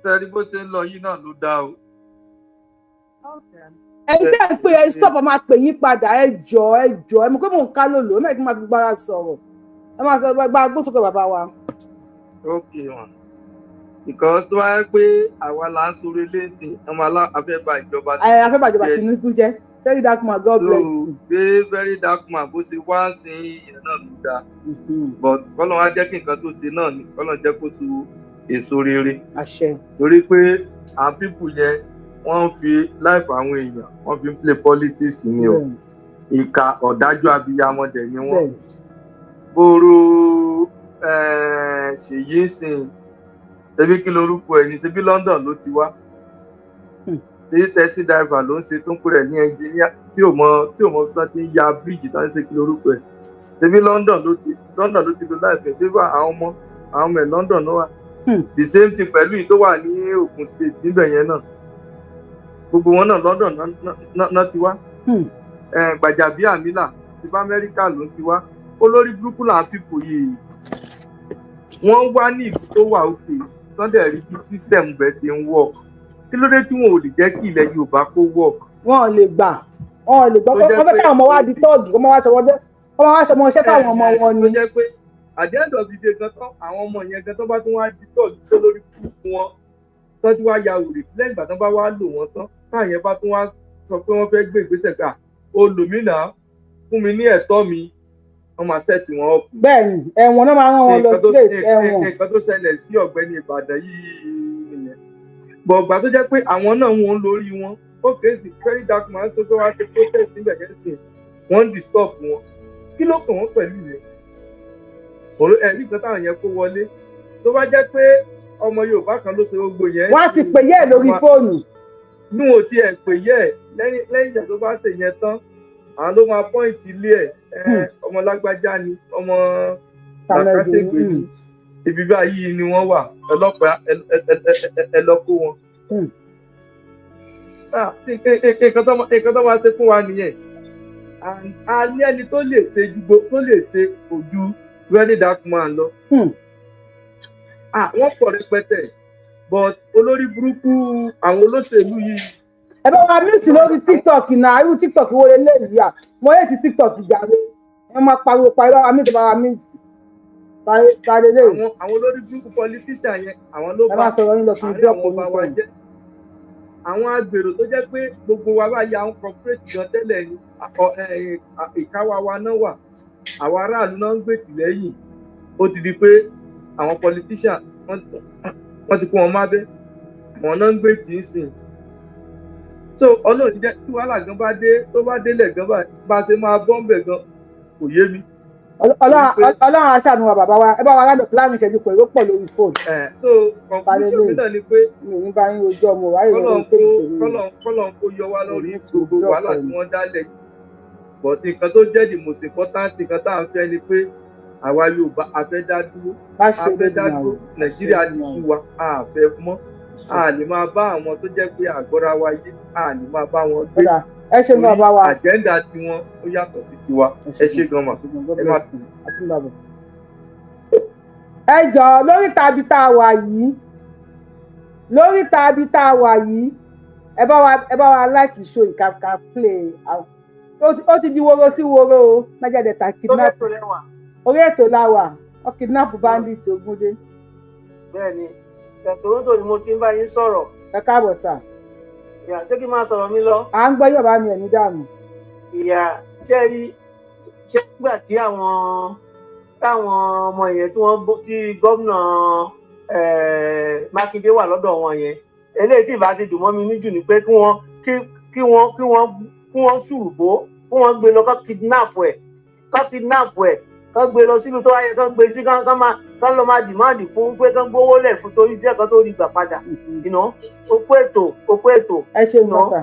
Sẹ́ni bó ṣe ń lọ yìí náà ló dá o. Ẹni tẹ́ ń pè ẹ stop, máa pè yín padà, ẹ jọ̀ọ́ ẹ mọ̀ pé mò ń ká lòlò, ẹ má kí n máa fi gbára sọ̀rọ̀. Ẹ máa sọ gbá gbósókè bàbá wa. Okay, man. Because tó wáyé pé àwa là ń sọ̀rọ̀ léèsì ọmọ afẹ́bà ìjọba Tinubu jẹ́ very dark man, God bless you. So very dark man bó ṣe wá sí ìyẹn náà ló dáa. But kọ́lọ́ wá jẹ́ kí nǹkan tó ṣe náà ni kọ́lọ́ jẹ́ kó so èso rere. Àṣẹ. Torí pé àwọn pípù yẹn wọ́n fi life àwọn èèyàn wọ́n fi ń play politics ni o. Ìka ọ̀dájú abiyamọ dẹ̀ ni wọ́n. Bóró Ṣèyí sìn ṣebí kí lorúkọ ẹ̀ ní ṣebí London ló ti wá. Tí taxi driver ló ń ṣe tó ń pè rẹ̀ ní engineer tí ò mọ tó ti ń ya bíríìjì tó ń ṣe kí lorúkọ ẹ̀. Ṣebí London ló ti lo láìpẹ́ bí àwọn ọmọ ẹ̀ London ló wà. The same thing pẹ̀lú yìí tó wà ní Ogun State níbẹ̀ yẹn náà. Gbogbo wọn náà London náà ti wá. Gbàjàbíàmílà ti bá Amẹ́ríkà ló ti wá. Olórí burúkú làwọn pípò yìí. Wọ́n wá ní ìlú tó wà òkè sunday rí bí system bẹ́ẹ̀ ti ń work. Kí ló dé tí wọn ò lè jẹ́ kí ilẹ̀ Yorùbá kó work? Wọ́n ò lè gbà. Wọ́n fẹ́ káwọn ọmọ wa di tọ́ọ̀gì, wọ́n máa wá sọ ọmọ iṣẹ́ káwọn ọmọ wọn ni. Tó jẹ́ pé at the end of the day gan tán àwọn ọmọ yẹn gan tán bá tún wá di tọ́ọ̀gì tó lórí kúkú wọn tán tí wá ya òrè sílẹ̀ ìgbà tán bá wá lò wọ́n tán káà yẹn bá tún wá sọ pé wọ́n fẹ́ gbé ìgbésẹ̀ ká olùmínà fún mi ní ẹ̀tọ́ mi wọ́n máa ṣẹ́ẹ̀tì wọn ọ̀pọ̀. Bẹ́ẹ̀ni ẹ̀wọ̀n náà máa rán wọn lọ straight ẹ̀wọ̀n. Nǹkan tó ṣẹlẹ̀ sí ọ̀gbẹ́ni Ìbàdàn yìí nìyẹn. Bọ̀gbà tó jẹ́ pé àwọn náà wọn lórí wọn ó kéèsì very dark man sọ pé wọ́n á ṣe protest níbẹ̀ kẹ́sì wọ́n ń disturb wọn. Kí ló kàn wọ́n pẹ̀lú ìyẹn? Ẹ̀rí kan táwọn yẹn kó wọlé tó bá jẹ́ pé ọmọ Yorùbá kan ló ṣe gbogbo yẹn. Wọ́n á ti pè yẹ́ ẹ̀ lórí fóònù. Ní wọn ò tiẹ̀ pè yẹ́ ẹ̀ lẹ́yìn ìjà tó bá ṣe yẹn tán àwọn ló máa pọ́ìntì ilé ẹ̀ ọmọ lágbájá ni ọmọ làkàṣègbè ni ibi báyìí ni wọ́n wà ọlọ́pàá ẹ lọ kó wọn. Nǹkan tó máa ṣe fún wa nìyẹn. A ní ẹni tó lè ṣe ojú very dark man lọ. Wọ́n pọ̀ rẹpẹtẹ but olórí burúkú àwọn olóṣèlú yìí. Ẹ bá wa mute lórí TikTok náà irú TikTok wo lè lè yà mo yẹ ti TikTok jàre ẹ máa pariwo bá wa mute bá wa mute tàdé lè. Àwọn olórí burúkú politician yẹn àwọn ló bá àwọn bá wa jẹ́. Àwọn agbèrò tó jẹ́ pé gbogbo wa bá ya àwọn corporate gan tẹ́lẹ̀ ni ìkáwá wa náà wà àwọn aráàlú náà ń gbètì lẹ́yìn ó ti di pé àwọn politician wọ́n ti kó wọn mábẹ́ àwọn náà ń gbètì ń sìn. So Ọlọ́run jẹ́ tí wàhálà gan bá dé tó bá délẹ̀ gan bá ṣe máa bọ́m̀bẹ̀ gan kò yé mi. Ọlọ́run aṣáánu wa bàbá wa ẹ bá wa rádọ̀ láàrin ìṣẹ́jú pẹ̀lú ó pọ̀ lórí fóònù. So conclusion mi náà ni pé mi ò ní bá yín ojú ọmọ wáyé lórí kọ́lọ̀ kó yọ wá lórí gbogbo wàhálà tí wọ́n dálẹ̀. But nǹkan tó jẹ́ the most important nǹkan tá à ń fẹ́ ni pé àwa Yorùbá a fẹ́ dá dúró Nàìjíríà ti sú wa a fẹ́ mọ́ a lè máa bá àwọn tó jẹ́ pé àgọ́ra wa yé a lè máa bá wọn gbé. Ẹ ṣe gan bá wa. Àjẹ́ndà tiwọn ó yàtọ̀ sí tiwa ẹ ṣe gan mà ẹ má tù. Ẹ jọ̀ọ́ lórí tàbí tá a wà yìí ẹ bá wa like show ìkàkà play ó ti di woro sí woro o Niger Delta kidnap orí ètò la wà ó kidnap bandit Ògúndé. Bẹ́ẹ̀ni Toronto ni mo ti ń bá yín sọ̀rọ̀. Ẹ káàbọ̀ sà. Ìyá ṣé kí n máa sọ̀rọ̀ mi lọ? À ń gbọ́ Yorùbá mi ẹ̀mí dànù. Ìyá ṣé nígbà tí táwọn ọmọ yẹn tí gómìnà Makinde wà lọ́dọ̀ wọn yẹn eléyìí tí ìbá ti dùn mọ́ mi níjù ni pé kí wọ́n ṣùrùbó kí wọ́n gbé lọ kọ́ kidnap ẹ̀ kán gbé lọ sílùú tó wáyé kán gbé sí kán lọ máa dìmáàdì fún pé kán gbówó lẹ̀ fún torí jẹ́ kan tó rí gbà padà. Òkú ètò. Ẹ ṣe mọ́ sà.